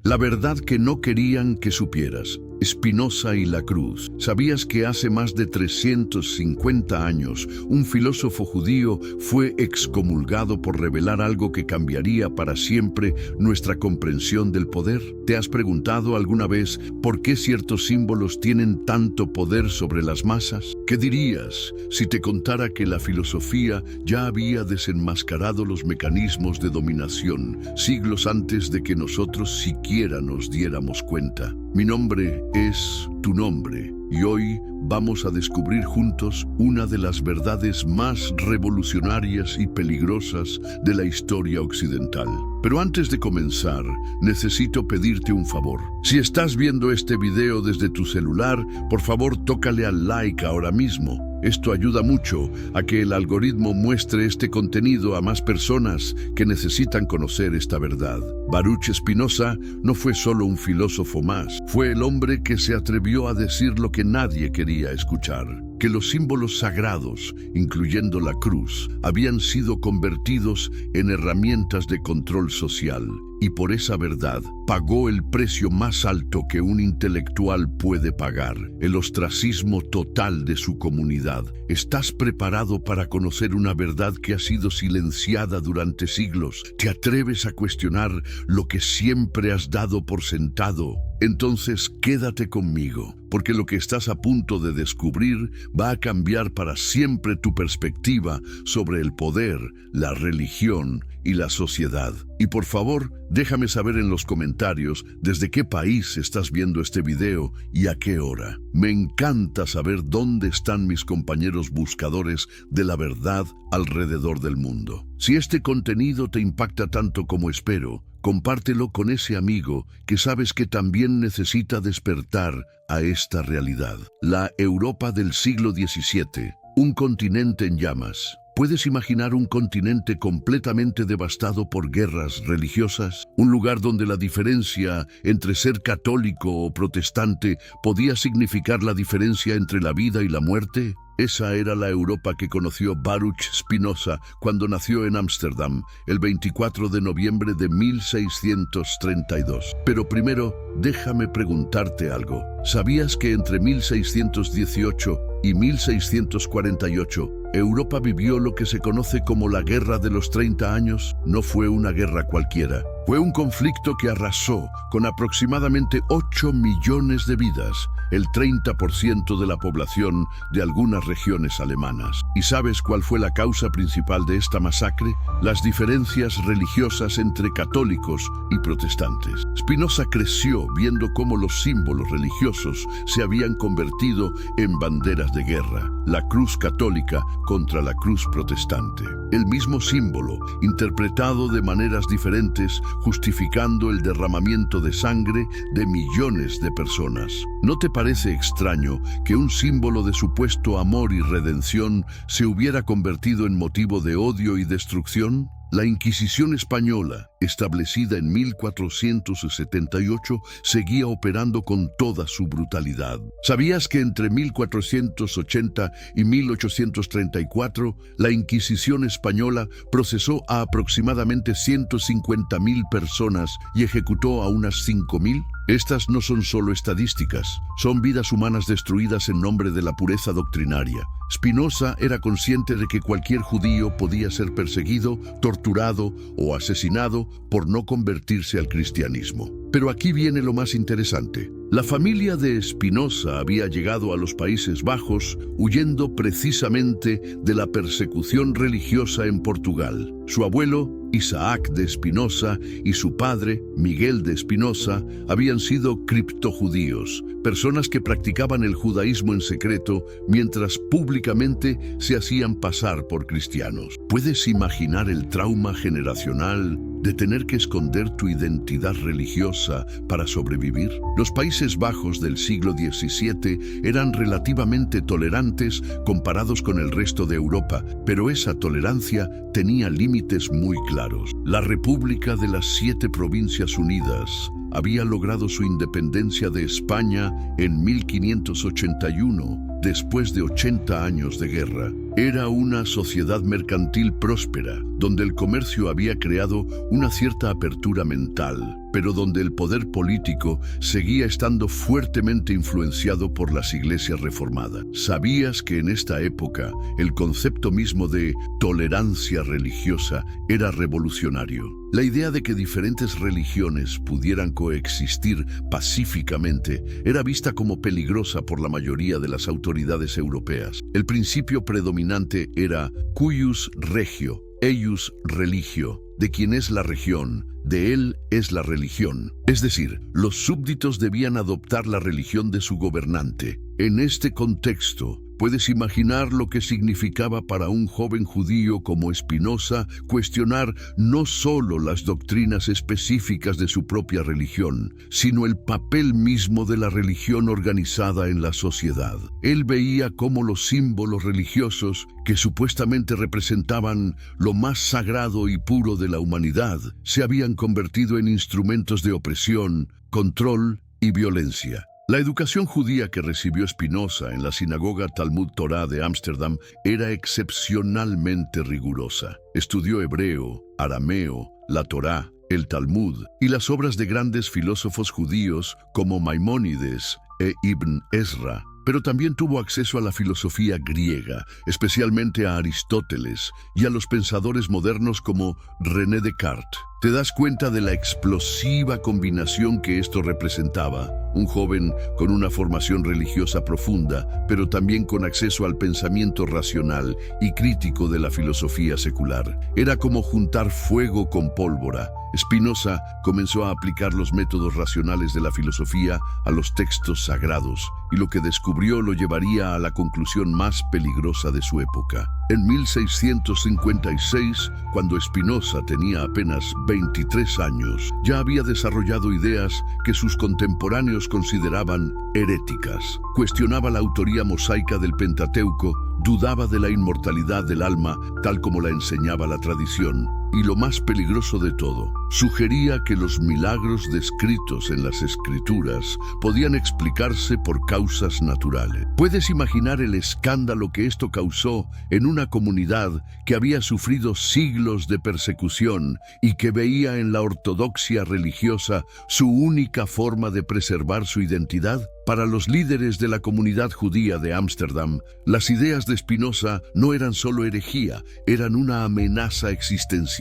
La verdad que no querían que supieras. Spinoza y la cruz. ¿Sabías que hace más de 350 años un filósofo judío fue excomulgado por revelar algo que cambiaría para siempre nuestra comprensión del poder? ¿Te has preguntado alguna vez por qué ciertos símbolos tienen tanto poder sobre las masas? ¿Qué dirías si te contara que la filosofía ya había desenmascarado los mecanismos de dominación siglos antes de que nosotros siquiera nos diéramos cuenta? Mi nombre es tu nombre y hoy vamos a descubrir juntos una de las verdades más revolucionarias y peligrosas de la historia occidental. Pero antes de comenzar, necesito pedirte un favor. Si estás viendo este video desde tu celular, por favor tócale al like ahora mismo. Esto ayuda mucho a que el algoritmo muestre este contenido a más personas que necesitan conocer esta verdad. Baruch Spinoza no fue solo un filósofo más, fue el hombre que se atrevió a decir lo que nadie quería escuchar, que los símbolos sagrados, incluyendo la cruz, habían sido convertidos en herramientas de control social. Y por esa verdad, pagó el precio más alto que un intelectual puede pagar, el ostracismo total de su comunidad. ¿Estás preparado para conocer una verdad que ha sido silenciada durante siglos? ¿Te atreves a cuestionar lo que siempre has dado por sentado? Entonces quédate conmigo, porque lo que estás a punto de descubrir va a cambiar para siempre tu perspectiva sobre el poder, la religión y la sociedad. Y por favor, déjame saber en los comentarios desde qué país estás viendo este video y a qué hora. Me encanta saber dónde están mis compañeros buscadores de la verdad alrededor del mundo. Si este contenido te impacta tanto como espero, compártelo con ese amigo que sabes que también necesita despertar a esta realidad. La Europa del siglo XVII, un continente en llamas. ¿Puedes imaginar un continente completamente devastado por guerras religiosas? Un lugar donde la diferencia entre ser católico o protestante podía significar la diferencia entre la vida y la muerte. Esa era la Europa que conoció Baruch Spinoza cuando nació en Ámsterdam el 24 de noviembre de 1632. Pero primero, déjame preguntarte algo. ¿Sabías que entre 1618 y 1648 Europa vivió lo que se conoce como la Guerra de los 30 años? No fue una guerra cualquiera. Fue un conflicto que arrasó con aproximadamente 8 millones de vidas, el 30% de la población de algunas regiones alemanas. ¿Y sabes cuál fue la causa principal de esta masacre? Las diferencias religiosas entre católicos y protestantes. Spinoza creció viendo cómo los símbolos religiosos se habían convertido en banderas de guerra. La cruz católica contra la cruz protestante. El mismo símbolo, interpretado de maneras diferentes, justificando el derramamiento de sangre de millones de personas. ¿No te parece extraño que un símbolo de supuesto amor y redención se hubiera convertido en motivo de odio y destrucción? La Inquisición española, establecida en 1478, seguía operando con toda su brutalidad. ¿Sabías que entre 1480 y 1834, la Inquisición española procesó a aproximadamente 150.000 personas y ejecutó a unas 5.000? Estas no son solo estadísticas, son vidas humanas destruidas en nombre de la pureza doctrinaria. Spinoza era consciente de que cualquier judío podía ser perseguido, torturado o asesinado por no convertirse al cristianismo. Pero aquí viene lo más interesante. La familia de Spinoza había llegado a los Países Bajos huyendo precisamente de la persecución religiosa en Portugal. Su abuelo, Isaac de Spinoza, y su padre, Miguel de Spinoza, habían sido criptojudíos, personas que practicaban el judaísmo en secreto mientras públicamente se hacían pasar por cristianos. ¿Puedes imaginar el trauma generacional de tener que esconder tu identidad religiosa para sobrevivir? Los Países Bajos del siglo XVII eran relativamente tolerantes comparados con el resto de Europa, pero esa tolerancia tenía límites muy claros. La República de las 7 Provincias Unidas había logrado su independencia de España en 1581, después de 80 años de guerra. Era una sociedad mercantil próspera, donde el comercio había creado una cierta apertura mental. pero donde el poder político seguía estando fuertemente influenciado por las iglesias reformadas. ¿Sabías que en esta época el concepto mismo de tolerancia religiosa era revolucionario? La idea de que diferentes religiones pudieran coexistir pacíficamente era vista como peligrosa por la mayoría de las autoridades europeas. El principio predominante era cuius regio, eius religio, de quien es la región, de él es la religión. Es decir, los súbditos debían adoptar la religión de su gobernante. En este contexto, puedes imaginar lo que significaba para un joven judío como Spinoza cuestionar no solo las doctrinas específicas de su propia religión, sino el papel mismo de la religión organizada en la sociedad. Él veía cómo los símbolos religiosos, que supuestamente representaban lo más sagrado y puro de la humanidad, se habían convertido en instrumentos de opresión, control y violencia. La educación judía que recibió Spinoza en la sinagoga Talmud Torah de Ámsterdam era excepcionalmente rigurosa. Estudió hebreo, arameo, la Torá, el Talmud y las obras de grandes filósofos judíos como Maimónides e Ibn Ezra, pero también tuvo acceso a la filosofía griega, especialmente a Aristóteles y a los pensadores modernos como René Descartes. ¿Te das cuenta de la explosiva combinación que esto representaba? Un joven con una formación religiosa profunda, pero también con acceso al pensamiento racional y crítico de la filosofía secular. Era como juntar fuego con pólvora. Spinoza comenzó a aplicar los métodos racionales de la filosofía a los textos sagrados, y lo que descubrió lo llevaría a la conclusión más peligrosa de su época. En 1656, cuando Spinoza tenía apenas 23 años, ya había desarrollado ideas que sus contemporáneos consideraban heréticas. Cuestionaba la autoría mosaica del Pentateuco, dudaba de la inmortalidad del alma, tal como la enseñaba la tradición. Y lo más peligroso de todo, sugería que los milagros descritos en las Escrituras podían explicarse por causas naturales. ¿Puedes imaginar el escándalo que esto causó en una comunidad que había sufrido siglos de persecución y que veía en la ortodoxia religiosa su única forma de preservar su identidad? Para los líderes de la comunidad judía de Ámsterdam, las ideas de Spinoza no eran solo herejía, eran una amenaza existencial.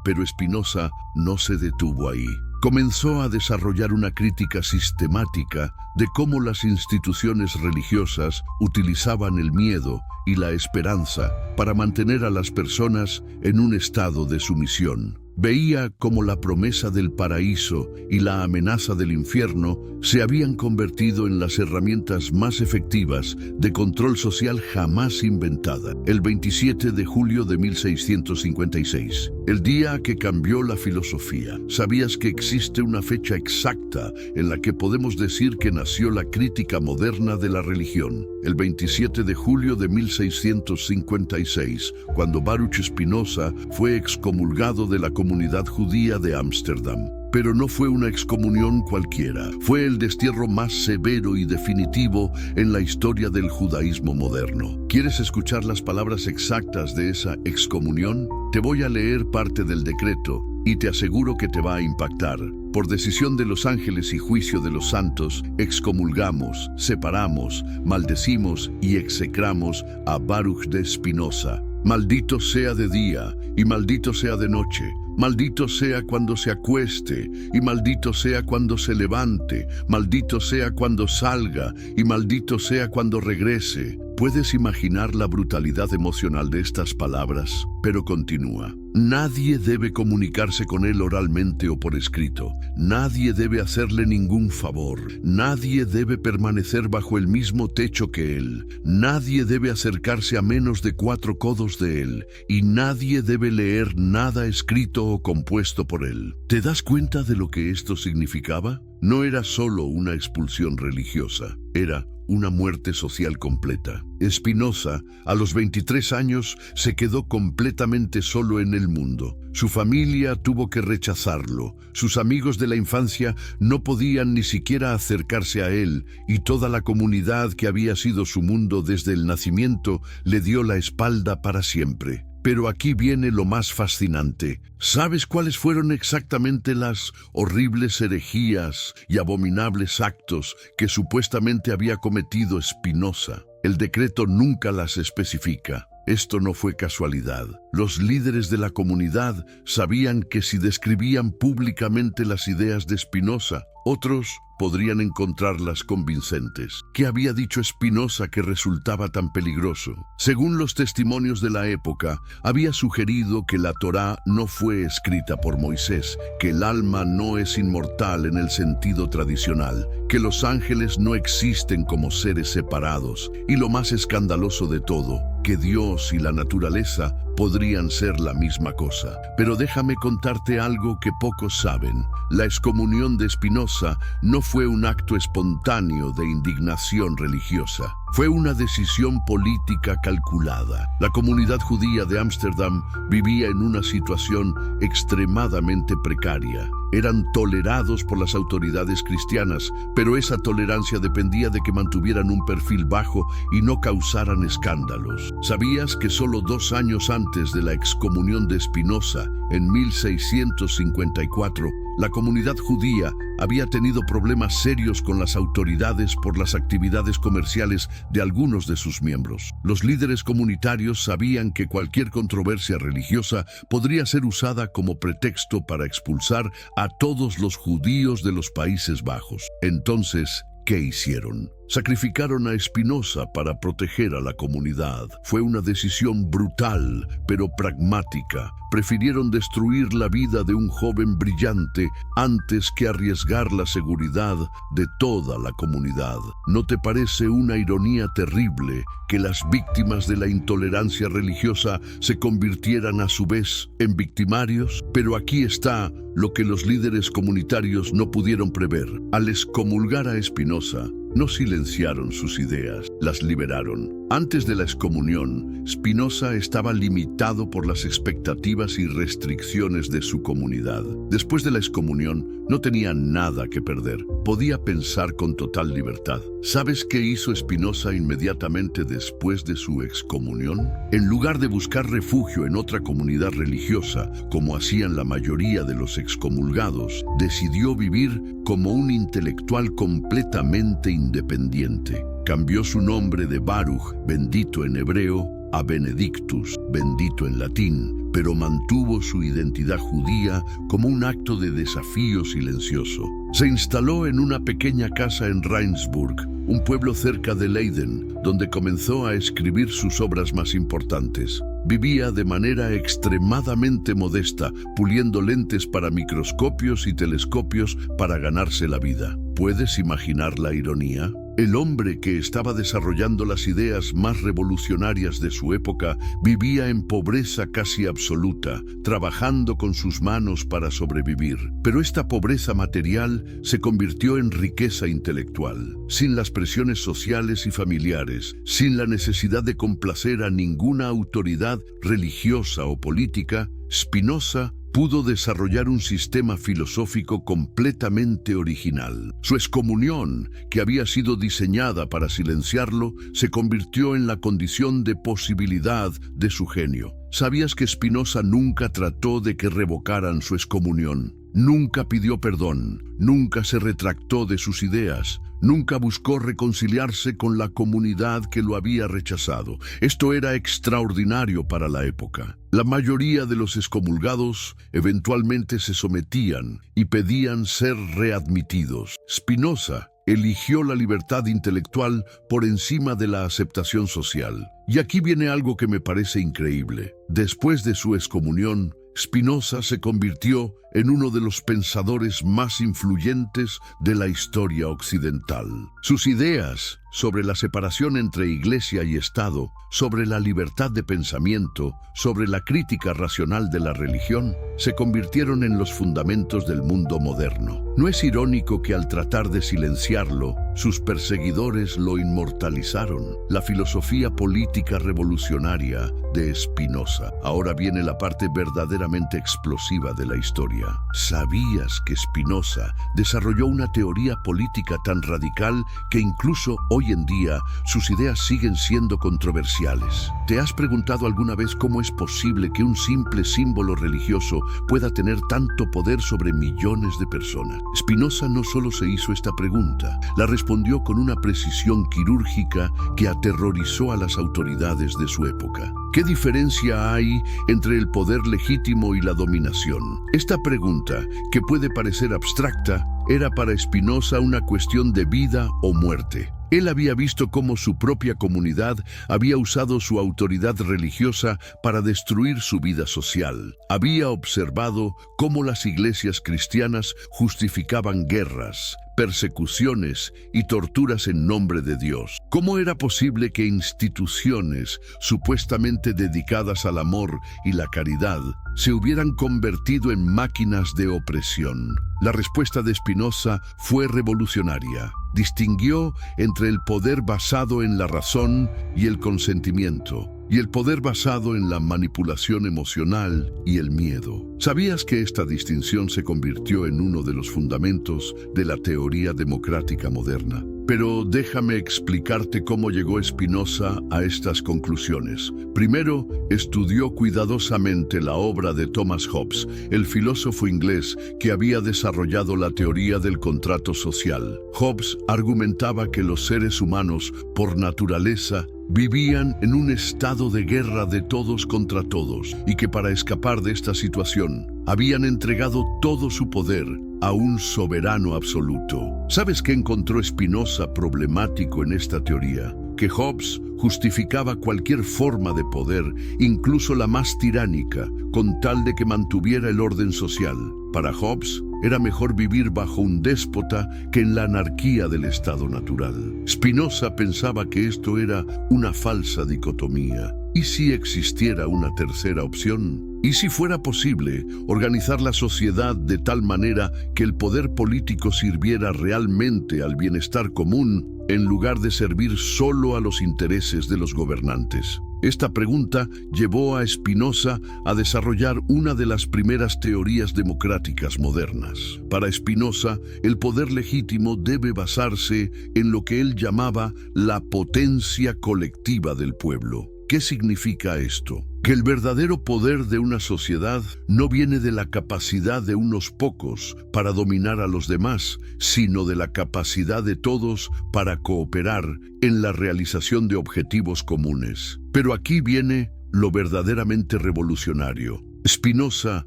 Pero Spinoza no se detuvo ahí. Comenzó a desarrollar una crítica sistemática de cómo las instituciones religiosas utilizaban el miedo y la esperanza para mantener a las personas en un estado de sumisión. Veía cómo la promesa del paraíso y la amenaza del infierno se habían convertido en las herramientas más efectivas de control social jamás inventada. El 27 de julio de 1656, el día que cambió la filosofía. ¿Sabías que existe una fecha exacta en la que podemos decir que nació la crítica moderna de la religión? El 27 de julio de 1656, cuando Baruch Spinoza fue excomulgado de la comunidad judía de Ámsterdam. Pero no fue una excomunión cualquiera, fue el destierro más severo y definitivo en la historia del judaísmo moderno. ¿Quieres escuchar las palabras exactas de esa excomunión? Te voy a leer parte del decreto y te aseguro que te va a impactar. Por decisión de los ángeles y juicio de los santos, excomulgamos, separamos, maldecimos y execramos a Baruch de Spinoza. Maldito sea de día y maldito sea de noche. Maldito sea cuando se acueste, y maldito sea cuando se levante, maldito sea cuando salga, y maldito sea cuando regrese. ¿Puedes imaginar la brutalidad emocional de estas palabras? Pero continúa. Nadie debe comunicarse con él oralmente o por escrito. Nadie debe hacerle ningún favor. Nadie debe permanecer bajo el mismo techo que él. Nadie debe acercarse a menos de 4 codos de él. Y nadie debe leer nada escrito o compuesto por él. ¿Te das cuenta de lo que esto significaba? No era solo una expulsión religiosa, era una muerte social completa. Spinoza, a los 23 años, se quedó completamente solo en el mundo. Su familia tuvo que rechazarlo. Sus amigos de la infancia no podían ni siquiera acercarse a él, y toda la comunidad que había sido su mundo desde el nacimiento le dio la espalda para siempre. Pero aquí viene lo más fascinante. ¿Sabes cuáles fueron exactamente las horribles herejías y abominables actos que supuestamente había cometido Spinoza? El decreto nunca las especifica. Esto no fue casualidad. Los líderes de la comunidad sabían que si describían públicamente las ideas de Spinoza, otros podrían encontrarlas convincentes. ¿Qué había dicho Spinoza que resultaba tan peligroso? Según los testimonios de la época, había sugerido que la Torá no fue escrita por Moisés, que el alma no es inmortal en el sentido tradicional, que los ángeles no existen como seres separados, y lo más escandaloso de todo, que Dios y la naturaleza podrían ser la misma cosa. Pero déjame contarte algo que pocos saben. La excomunión de Spinoza no fue un acto espontáneo de indignación religiosa. Fue una decisión política calculada. La comunidad judía de Ámsterdam vivía en una situación extremadamente precaria. Eran tolerados por las autoridades cristianas, pero esa tolerancia dependía de que mantuvieran un perfil bajo y no causaran escándalos. ¿Sabías que solo 2 años antes de la excomunión de Spinoza, en 1654, la comunidad judía había tenido problemas serios con las autoridades por las actividades comerciales de algunos de sus miembros? Los líderes comunitarios sabían que cualquier controversia religiosa podría ser usada como pretexto para expulsar a todos los judíos de los Países Bajos. Entonces, ¿qué hicieron? Sacrificaron a Spinoza para proteger a la comunidad. Fue una decisión brutal, pero pragmática. Prefirieron destruir la vida de un joven brillante antes que arriesgar la seguridad de toda la comunidad. ¿No te parece una ironía terrible que las víctimas de la intolerancia religiosa se convirtieran a su vez en victimarios? Pero aquí está lo que los líderes comunitarios no pudieron prever. Al excomulgar a Spinoza, no silenciaron sus ideas, las liberaron. Antes de la excomunión, Spinoza estaba limitado por las expectativas y restricciones de su comunidad. Después de la excomunión, no tenía nada que perder. Podía pensar con total libertad. ¿Sabes qué hizo Spinoza inmediatamente después de su excomunión? En lugar de buscar refugio en otra comunidad religiosa, como hacían la mayoría de los excomulgados, decidió vivir como un intelectual completamente independiente. Cambió su nombre de Baruch, bendito en hebreo, a Benedictus, bendito en latín, pero mantuvo su identidad judía como un acto de desafío silencioso. Se instaló en una pequeña casa en Ravensburg, un pueblo cerca de Leiden, donde comenzó a escribir sus obras más importantes. Vivía de manera extremadamente modesta, puliendo lentes para microscopios y telescopios para ganarse la vida. ¿Puedes imaginar la ironía? El hombre que estaba desarrollando las ideas más revolucionarias de su época vivía en pobreza casi absoluta, trabajando con sus manos para sobrevivir. Pero esta pobreza material se convirtió en riqueza intelectual. Sin las presiones sociales y familiares, sin la necesidad de complacer a ninguna autoridad religiosa o política, Spinoza pudo desarrollar un sistema filosófico completamente original. Su excomunión, que había sido diseñada para silenciarlo, se convirtió en la condición de posibilidad de su genio. ¿Sabías que Spinoza nunca trató de que revocaran su excomunión? Nunca pidió perdón, nunca se retractó de sus ideas, nunca buscó reconciliarse con la comunidad que lo había rechazado. Esto era extraordinario para la época. La mayoría de los excomulgados eventualmente se sometían y pedían ser readmitidos. Spinoza eligió la libertad intelectual por encima de la aceptación social. Y aquí viene algo que me parece increíble. Después de su excomunión, Spinoza se convirtió en uno de los pensadores más influyentes de la historia occidental. Sus ideas sobre la separación entre Iglesia y Estado, sobre la libertad de pensamiento, sobre la crítica racional de la religión, se convirtieron en los fundamentos del mundo moderno. ¿No es irónico que al tratar de silenciarlo, Sus perseguidores lo inmortalizaron. La filosofía política revolucionaria de Spinoza. Ahora viene la parte verdaderamente explosiva de la historia. ¿Sabías que Spinoza desarrolló una teoría política tan radical que incluso hoy en día sus ideas siguen siendo controversiales? ¿Te has preguntado alguna vez cómo es posible que un simple símbolo religioso pueda tener tanto poder sobre millones de personas? Spinoza no solo se hizo esta pregunta, la respondió con una precisión quirúrgica que aterrorizó a las autoridades de su época. ¿Qué diferencia hay entre el poder legítimo y la dominación? Esta pregunta, que puede parecer abstracta, era para Spinoza una cuestión de vida o muerte. Él había visto cómo su propia comunidad había usado su autoridad religiosa para destruir su vida social. Había observado cómo las iglesias cristianas justificaban guerras, persecuciones y torturas en nombre de Dios. ¿Cómo era posible que instituciones supuestamente dedicadas al amor y la caridad se hubieran convertido en máquinas de opresión? La respuesta de Spinoza fue revolucionaria. Distinguió entre el poder basado en la razón y el consentimiento, y el poder basado en la manipulación emocional y el miedo. ¿Sabías que esta distinción se convirtió en uno de los fundamentos de la teoría democrática moderna? Pero déjame explicarte cómo llegó Spinoza a estas conclusiones. Primero, estudió cuidadosamente la obra de Thomas Hobbes, el filósofo inglés que había desarrollado la teoría del contrato social. Hobbes argumentaba que los seres humanos, por naturaleza, vivían en un estado de guerra de todos contra todos y que para escapar de esta situación habían entregado todo su poder a un soberano absoluto. ¿Sabes qué encontró Spinoza problemático en esta teoría? Que Hobbes justificaba cualquier forma de poder, incluso la más tiránica, con tal de que mantuviera el orden social. Para Hobbes, era mejor vivir bajo un déspota que en la anarquía del estado natural. Spinoza pensaba que esto era una falsa dicotomía. ¿Y si existiera una tercera opción? ¿Y si fuera posible organizar la sociedad de tal manera que el poder político sirviera realmente al bienestar común en lugar de servir solo a los intereses de los gobernantes? Esta pregunta llevó a Spinoza a desarrollar una de las primeras teorías democráticas modernas. Para Spinoza, el poder legítimo debe basarse en lo que él llamaba la potencia colectiva del pueblo. ¿Qué significa esto? Que el verdadero poder de una sociedad no viene de la capacidad de unos pocos para dominar a los demás, sino de la capacidad de todos para cooperar en la realización de objetivos comunes. Pero aquí viene lo verdaderamente revolucionario. Spinoza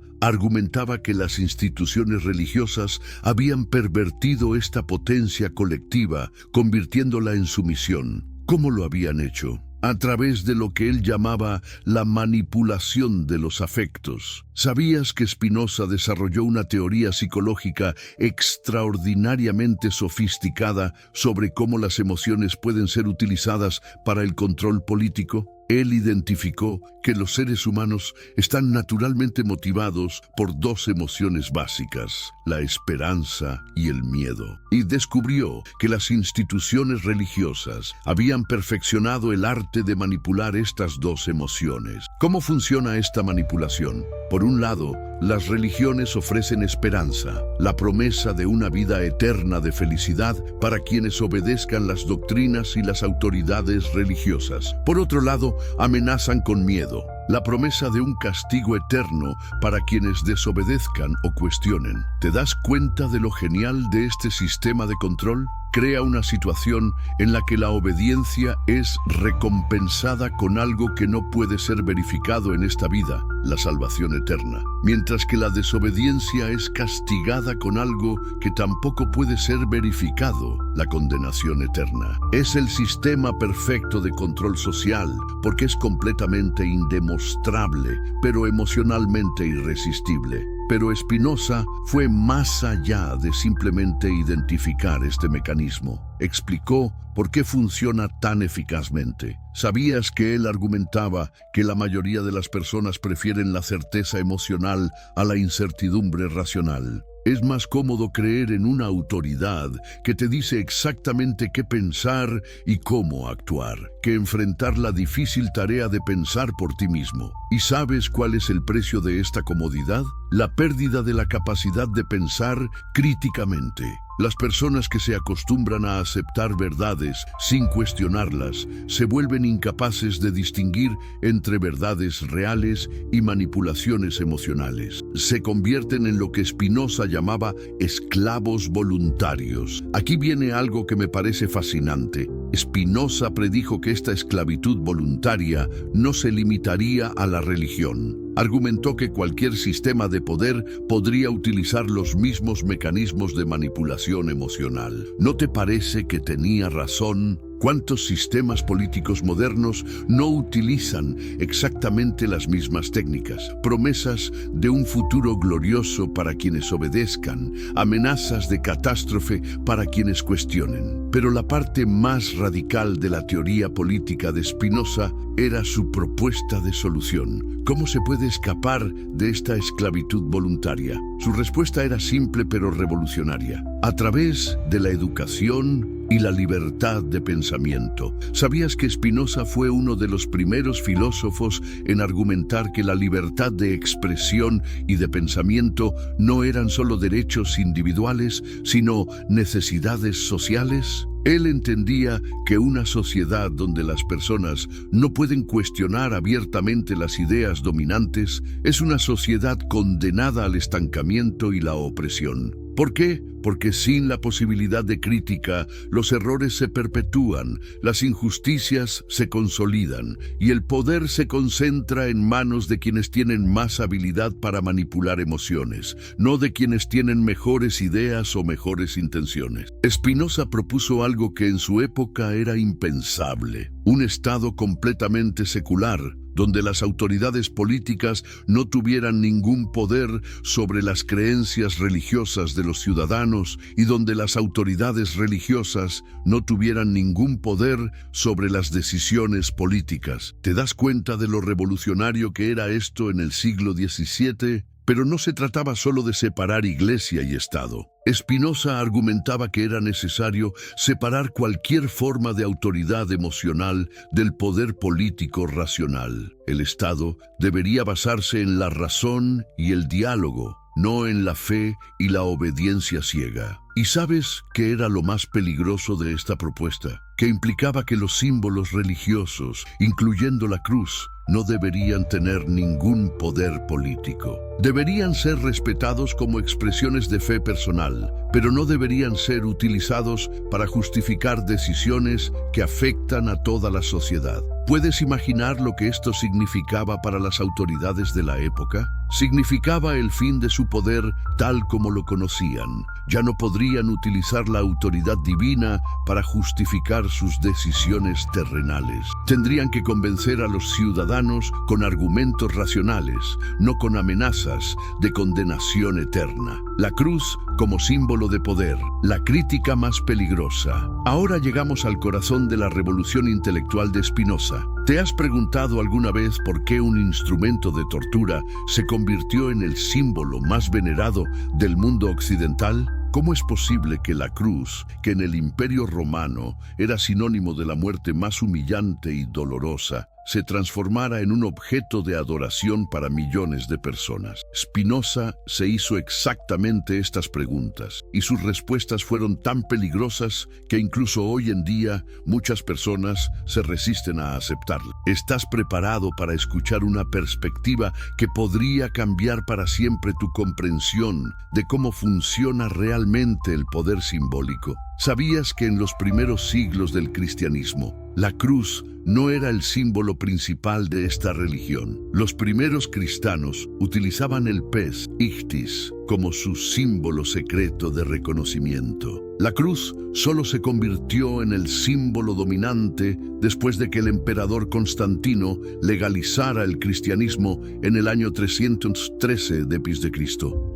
argumentaba que las instituciones religiosas habían pervertido esta potencia colectiva, convirtiéndola en sumisión. ¿Cómo lo habían hecho? A través de lo que él llamaba la manipulación de los afectos. ¿Sabías que Spinoza desarrolló una teoría psicológica extraordinariamente sofisticada sobre cómo las emociones pueden ser utilizadas para el control político? Él identificó que los seres humanos están naturalmente motivados por dos emociones básicas, la esperanza y el miedo, y descubrió que las instituciones religiosas habían perfeccionado el arte de manipular estas dos emociones. ¿Cómo funciona esta manipulación? Por un lado, las religiones ofrecen esperanza, la promesa de una vida eterna de felicidad para quienes obedezcan las doctrinas y las autoridades religiosas. Por otro lado, amenazan con miedo, la promesa de un castigo eterno para quienes desobedezcan o cuestionen. ¿Te das cuenta de lo genial de este sistema de control? Crea una situación en la que la obediencia es recompensada con algo que no puede ser verificado en esta vida, la salvación eterna, mientras que la desobediencia es castigada con algo que tampoco puede ser verificado, la condenación eterna. Es el sistema perfecto de control social, porque es completamente indemostrable, pero emocionalmente irresistible. Pero Spinoza fue más allá de simplemente identificar este mecanismo. Explicó por qué funciona tan eficazmente. ¿Sabías que él argumentaba que la mayoría de las personas prefieren la certeza emocional a la incertidumbre racional? Es más cómodo creer en una autoridad que te dice exactamente qué pensar y cómo actuar, que enfrentar la difícil tarea de pensar por ti mismo. ¿Y sabes cuál es el precio de esta comodidad? La pérdida de la capacidad de pensar críticamente. Las personas que se acostumbran a aceptar verdades sin cuestionarlas se vuelven incapaces de distinguir entre verdades reales y manipulaciones emocionales. Se convierten en lo que Spinoza llamaba esclavos voluntarios. Aquí viene algo que me parece fascinante. Spinoza predijo que esta esclavitud voluntaria no se limitaría a la religión. Argumentó que cualquier sistema de poder podría utilizar los mismos mecanismos de manipulación emocional. ¿No te parece que tenía razón? ¿Cuántos sistemas políticos modernos no utilizan exactamente las mismas técnicas? Promesas de un futuro glorioso para quienes obedezcan, amenazas de catástrofe para quienes cuestionen. Pero la parte más radical de la teoría política de Spinoza era su propuesta de solución. ¿Cómo se puede escapar de esta esclavitud voluntaria? Su respuesta era simple pero revolucionaria. A través de la educación y la libertad de pensamiento. ¿Sabías que Spinoza fue uno de los primeros filósofos en argumentar que la libertad de expresión y de pensamiento no eran solo derechos individuales, sino necesidades sociales? Él entendía que una sociedad donde las personas no pueden cuestionar abiertamente las ideas dominantes es una sociedad condenada al estancamiento y la opresión. ¿Por qué? Porque sin la posibilidad de crítica, los errores se perpetúan, las injusticias se consolidan y el poder se concentra en manos de quienes tienen más habilidad para manipular emociones, no de quienes tienen mejores ideas o mejores intenciones. Spinoza propuso algo que en su época era impensable: un Estado completamente secular, donde las autoridades políticas no tuvieran ningún poder sobre las creencias religiosas de los ciudadanos y donde las autoridades religiosas no tuvieran ningún poder sobre las decisiones políticas. ¿Te das cuenta de lo revolucionario que era esto en el siglo XVII? Pero no se trataba solo de separar Iglesia y Estado. Spinoza argumentaba que era necesario separar cualquier forma de autoridad emocional del poder político racional. El Estado debería basarse en la razón y el diálogo, no en la fe y la obediencia ciega. ¿Y sabes qué era lo más peligroso de esta propuesta? Que implicaba que los símbolos religiosos, incluyendo la cruz, no deberían tener ningún poder político. Deberían ser respetados como expresiones de fe personal, pero no deberían ser utilizados para justificar decisiones que afectan a toda la sociedad. ¿Puedes imaginar lo que esto significaba para las autoridades de la época? Significaba el fin de su poder tal como lo conocían. Ya no podrían utilizar la autoridad divina para justificar sus decisiones terrenales. Tendrían que convencer a los ciudadanos con argumentos racionales, no con amenazas de condenación eterna. La cruz como símbolo de poder, la crítica más peligrosa. Ahora llegamos al corazón de la revolución intelectual de Spinoza. ¿Te has preguntado alguna vez por qué un instrumento de tortura se convirtió en el símbolo más venerado del mundo occidental? ¿Cómo es posible que la cruz, que en el Imperio Romano era sinónimo de la muerte más humillante y dolorosa, se transformara en un objeto de adoración para millones de personas? Spinoza se hizo exactamente estas preguntas, y sus respuestas fueron tan peligrosas que incluso hoy en día muchas personas se resisten a aceptarlas. ¿Estás preparado para escuchar una perspectiva que podría cambiar para siempre tu comprensión de cómo funciona realmente el poder simbólico? ¿Sabías que en los primeros siglos del cristianismo, la cruz no era el símbolo principal de esta religión? Los primeros cristianos utilizaban el pez, ichthys, como su símbolo secreto de reconocimiento. La cruz solo se convirtió en el símbolo dominante después de que el emperador Constantino legalizara el cristianismo en el año 313 d.C.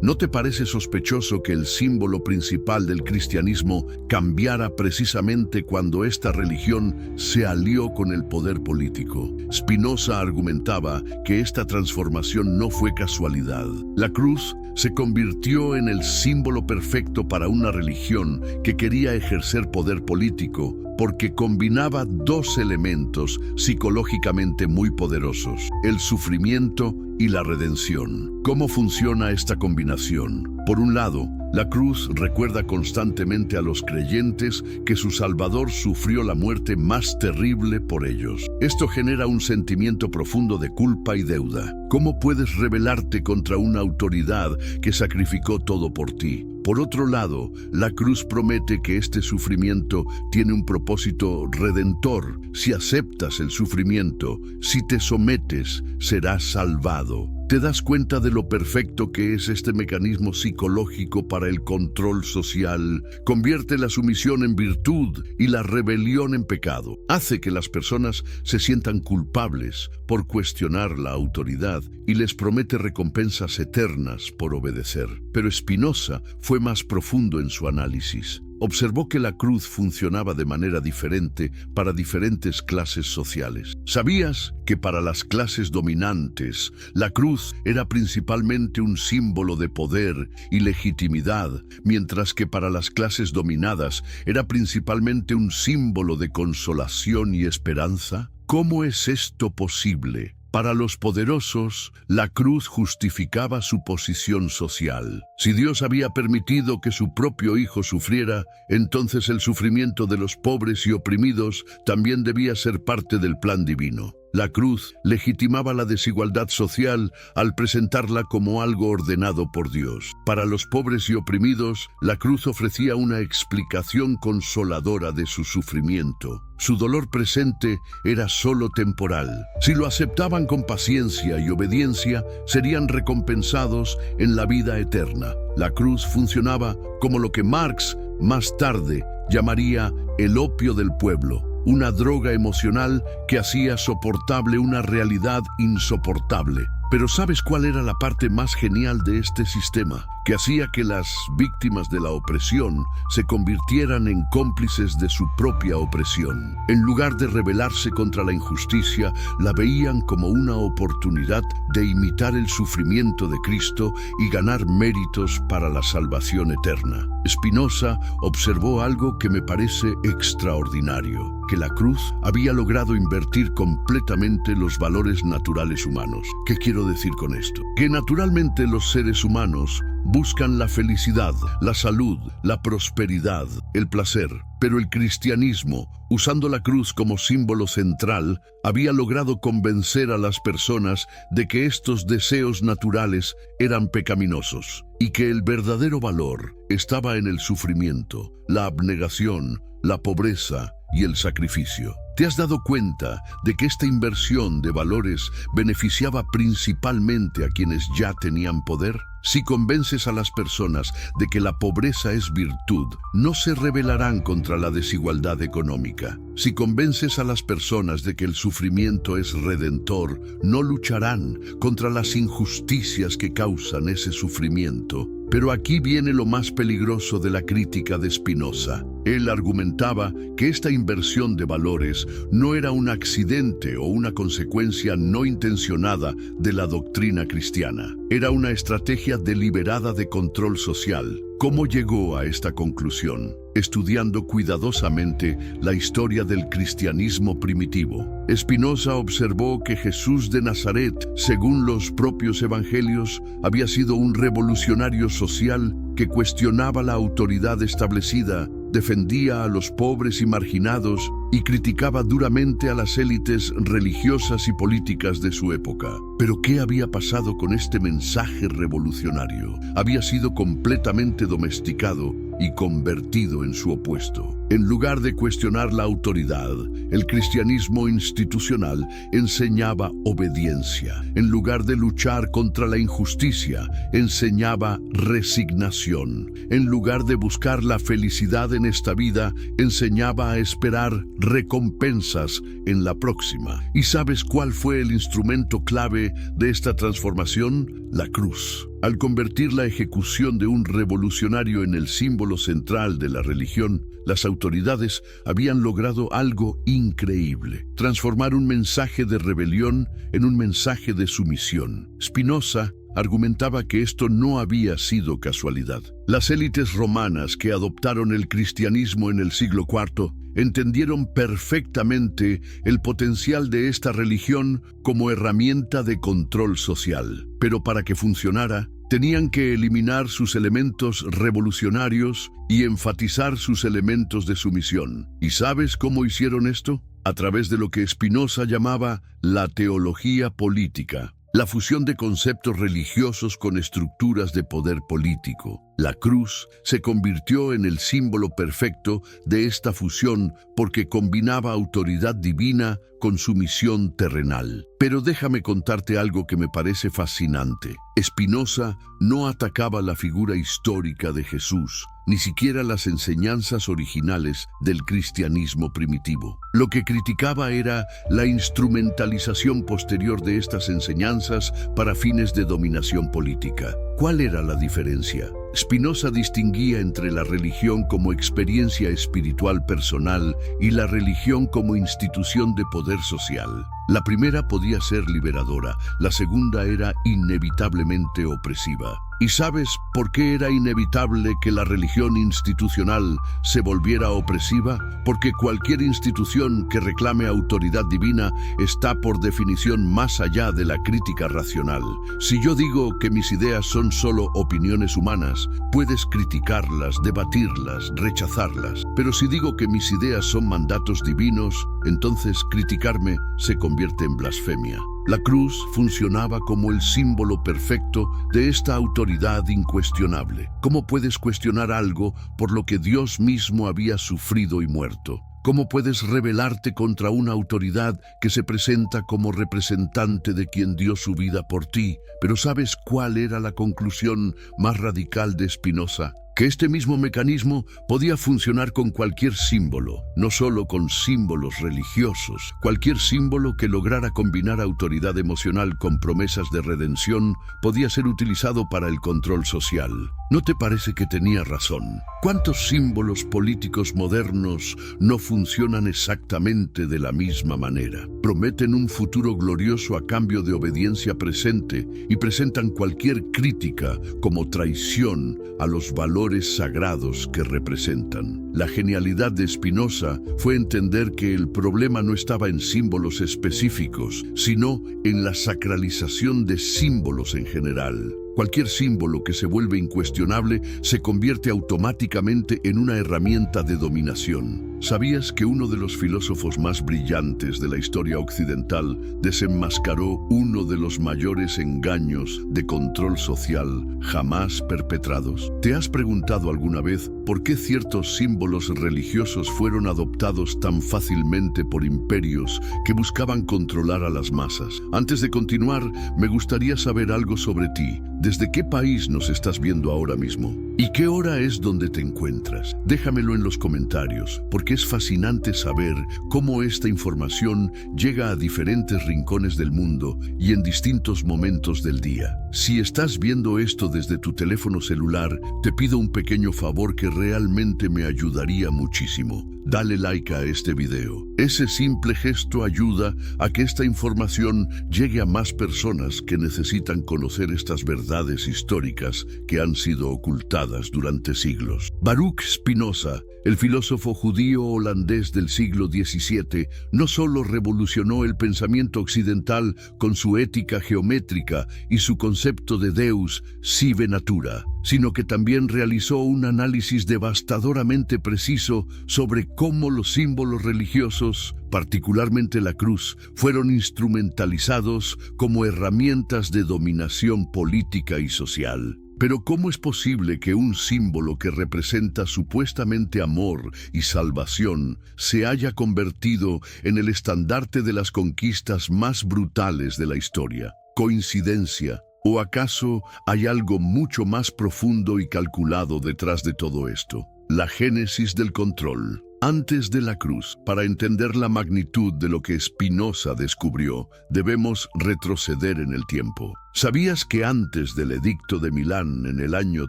¿No te parece sospechoso que el símbolo principal del cristianismo cambiara precisamente cuando esta religión se alió con el poder político? Spinoza argumentaba que esta transformación no fue casualidad. La cruz se convirtió convirtió en el símbolo perfecto para una religión que quería ejercer poder político porque combinaba dos elementos psicológicamente muy poderosos: el sufrimiento y la redención. ¿Cómo funciona esta combinación? Por un lado, la cruz recuerda constantemente a los creyentes que su Salvador sufrió la muerte más terrible por ellos. Esto genera un sentimiento profundo de culpa y deuda. ¿Cómo puedes rebelarte contra una autoridad que sacrificó todo por ti? Por otro lado, la cruz promete que este sufrimiento tiene un propósito redentor. Si aceptas el sufrimiento, si te sometes, serás salvado. ¿Te das cuenta de lo perfecto que es este mecanismo psicológico para el control social? Convierte la sumisión en virtud y la rebelión en pecado. Hace que las personas se sientan culpables por cuestionar la autoridad y les promete recompensas eternas por obedecer. Pero Spinoza fue más profundo en su análisis. Observó que la cruz funcionaba de manera diferente para diferentes clases sociales. ¿Sabías que para las clases dominantes, la cruz era principalmente un símbolo de poder y legitimidad, mientras que para las clases dominadas era principalmente un símbolo de consolación y esperanza? ¿Cómo es esto posible? Para los poderosos, la cruz justificaba su posición social. Si Dios había permitido que su propio Hijo sufriera, entonces el sufrimiento de los pobres y oprimidos también debía ser parte del plan divino. La cruz legitimaba la desigualdad social al presentarla como algo ordenado por Dios. Para los pobres y oprimidos, la cruz ofrecía una explicación consoladora de su sufrimiento. Su dolor presente era solo temporal. Si lo aceptaban con paciencia y obediencia, serían recompensados en la vida eterna. La cruz funcionaba como lo que Marx más tarde llamaría el opio del pueblo. Una droga emocional que hacía soportable una realidad insoportable. Pero ¿sabes cuál era la parte más genial de este sistema? Que hacía que las víctimas de la opresión se convirtieran en cómplices de su propia opresión. En lugar de rebelarse contra la injusticia, la veían como una oportunidad de imitar el sufrimiento de Cristo y ganar méritos para la salvación eterna. Spinoza observó algo que me parece extraordinario: que la cruz había logrado invertir completamente los valores naturales humanos. ¿Qué quiero decir con esto? Que naturalmente los seres humanos buscan la felicidad, la salud, la prosperidad, el placer. Pero el cristianismo, usando la cruz como símbolo central, había logrado convencer a las personas de que estos deseos naturales eran pecaminosos y que el verdadero valor estaba en el sufrimiento, la abnegación, la pobreza y el sacrificio. ¿Te has dado cuenta de que esta inversión de valores beneficiaba principalmente a quienes ya tenían poder? Si convences a las personas de que la pobreza es virtud, no se rebelarán contra la desigualdad económica. Si convences a las personas de que el sufrimiento es redentor, no lucharán contra las injusticias que causan ese sufrimiento. Pero aquí viene lo más peligroso de la crítica de Spinoza. Él argumentaba que esta inversión de valores no era un accidente o una consecuencia no intencionada de la doctrina cristiana. Era una estrategia deliberada de control social. ¿Cómo llegó a esta conclusión? Estudiando cuidadosamente la historia del cristianismo primitivo. Spinoza observó que Jesús de Nazaret, según los propios evangelios, había sido un revolucionario social que cuestionaba la autoridad establecida, defendía a los pobres y marginados y criticaba duramente a las élites religiosas y políticas de su época. Pero ¿qué había pasado con este mensaje revolucionario? Había sido completamente domesticado y convertido en su opuesto. En lugar de cuestionar la autoridad, el cristianismo institucional enseñaba obediencia. En lugar de luchar contra la injusticia, enseñaba resignación. En lugar de buscar la felicidad en esta vida, enseñaba a esperar recompensas en la próxima. ¿Y sabes cuál fue el instrumento clave de esta transformación? La cruz. Al convertir la ejecución de un revolucionario en el símbolo central de la religión, las autoridades habían logrado algo increíble: transformar un mensaje de rebelión en un mensaje de sumisión. Spinoza argumentaba que esto no había sido casualidad. Las élites romanas que adoptaron el cristianismo en el siglo IV entendieron perfectamente el potencial de esta religión como herramienta de control social. Pero para que funcionara, tenían que eliminar sus elementos revolucionarios y enfatizar sus elementos de sumisión. ¿Y sabes cómo hicieron esto? A través de lo que Spinoza llamaba la teología política, la fusión de conceptos religiosos con estructuras de poder político. La cruz se convirtió en el símbolo perfecto de esta fusión porque combinaba autoridad divina con sumisión terrenal. Pero déjame contarte algo que me parece fascinante. Spinoza no atacaba la figura histórica de Jesús, ni siquiera las enseñanzas originales del cristianismo primitivo. Lo que criticaba era la instrumentalización posterior de estas enseñanzas para fines de dominación política. ¿Cuál era la diferencia? Spinoza distinguía entre la religión como experiencia espiritual personal y la religión como institución de poder social. La primera podía ser liberadora, la segunda era inevitablemente opresiva. ¿Y sabes por qué era inevitable que la religión institucional se volviera opresiva? Porque cualquier institución que reclame autoridad divina está por definición más allá de la crítica racional. Si yo digo que mis ideas son solo opiniones humanas, puedes criticarlas, debatirlas, rechazarlas. Pero si digo que mis ideas son mandatos divinos, entonces criticarme se convierte en blasfemia. La cruz funcionaba como el símbolo perfecto de esta autoridad incuestionable. ¿Cómo puedes cuestionar algo por lo que Dios mismo había sufrido y muerto? ¿Cómo puedes rebelarte contra una autoridad que se presenta como representante de quien dio su vida por ti? Pero ¿sabes cuál era la conclusión más radical de Spinoza? Que este mismo mecanismo podía funcionar con cualquier símbolo, no solo con símbolos religiosos. Cualquier símbolo que lograra combinar autoridad emocional con promesas de redención podía ser utilizado para el control social. ¿No te parece que tenía razón? ¿Cuántos símbolos políticos modernos no funcionan exactamente de la misma manera? Prometen un futuro glorioso a cambio de obediencia presente y presentan cualquier crítica como traición a los valores sagrados que representan. La genialidad de Spinoza fue entender que el problema no estaba en símbolos específicos, sino en la sacralización de símbolos en general. Cualquier símbolo que se vuelve incuestionable se convierte automáticamente en una herramienta de dominación. ¿Sabías que uno de los filósofos más brillantes de la historia occidental desenmascaró uno de los mayores engaños de control social jamás perpetrados? ¿Te has preguntado alguna vez por qué ciertos símbolos religiosos fueron adoptados tan fácilmente por imperios que buscaban controlar a las masas? Antes de continuar, me gustaría saber algo sobre ti. ¿Desde qué país nos estás viendo ahora mismo? ¿Y qué hora es donde te encuentras? Déjamelo en los comentarios, porque es fascinante saber cómo esta información llega a diferentes rincones del mundo y en distintos momentos del día. Si estás viendo esto desde tu teléfono celular, te pido un pequeño favor que realmente me ayudaría muchísimo. Dale like a este video. Ese simple gesto ayuda a que esta información llegue a más personas que necesitan conocer estas verdades históricas que han sido ocultadas durante siglos. Baruch Spinoza, el filósofo judío holandés del siglo XVII, no solo revolucionó el pensamiento occidental con su ética geométrica y su concepto de Deus sive natura, sino que también realizó un análisis devastadoramente preciso sobre cómo los símbolos religiosos, particularmente la cruz, fueron instrumentalizados como herramientas de dominación política y social. Pero ¿cómo es posible que un símbolo que representa supuestamente amor y salvación se haya convertido en el estandarte de las conquistas más brutales de la historia? ¿Coincidencia? ¿O acaso hay algo mucho más profundo y calculado detrás de todo esto? La génesis del control. Antes de la cruz, para entender la magnitud de lo que Spinoza descubrió, debemos retroceder en el tiempo. ¿Sabías que antes del Edicto de Milán, en el año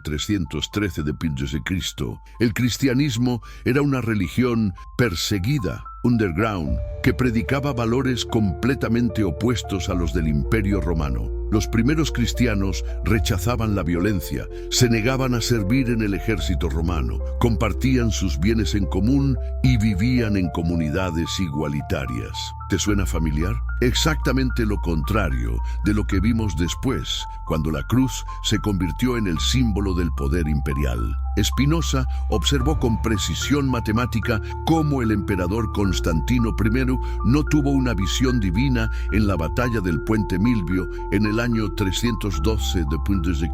313 de Cristo, el cristianismo era una religión perseguida, underground, que predicaba valores completamente opuestos a los del Imperio Romano? Los primeros cristianos rechazaban la violencia, se negaban a servir en el ejército romano, compartían sus bienes en común y vivían en comunidades igualitarias. ¿Te suena familiar? Exactamente lo contrario de lo que vimos después, cuando la cruz se convirtió en el símbolo del poder imperial. Spinoza observó con precisión matemática cómo el emperador Constantino I no tuvo una visión divina en la batalla del Puente Milvio en el año 312 d.C.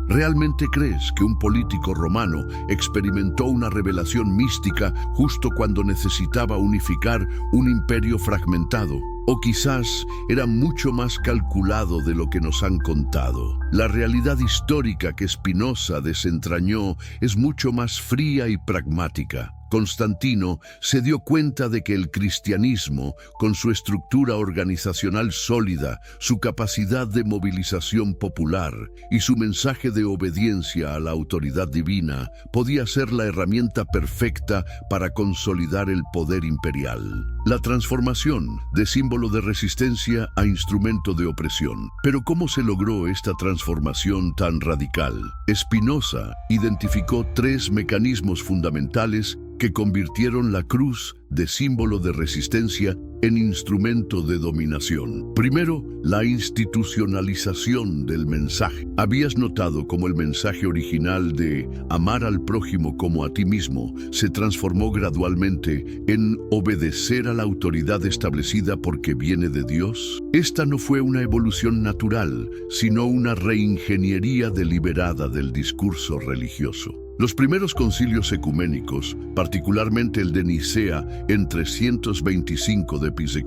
¿Realmente crees que un político romano experimentó una revelación mística justo cuando necesitaba unificar un imperio fragmentado? O quizás era mucho más calculado de lo que nos han contado. La realidad histórica que Spinoza desentrañó es mucho más fría y pragmática. Constantino se dio cuenta de que el cristianismo, con su estructura organizacional sólida, su capacidad de movilización popular y su mensaje de obediencia a la autoridad divina, podía ser la herramienta perfecta para consolidar el poder imperial. La transformación de símbolo de resistencia a instrumento de opresión. Pero ¿cómo se logró esta transformación tan radical? Spinoza identificó tres mecanismos fundamentales que convirtieron la cruz de símbolo de resistencia en instrumento de dominación. Primero, la institucionalización del mensaje. ¿Habías notado cómo el mensaje original de amar al prójimo como a ti mismo se transformó gradualmente en obedecer a la autoridad establecida porque viene de Dios? Esta no fue una evolución natural, sino una reingeniería deliberada del discurso religioso. Los primeros concilios ecuménicos, particularmente el de Nicea en 325 d.C.,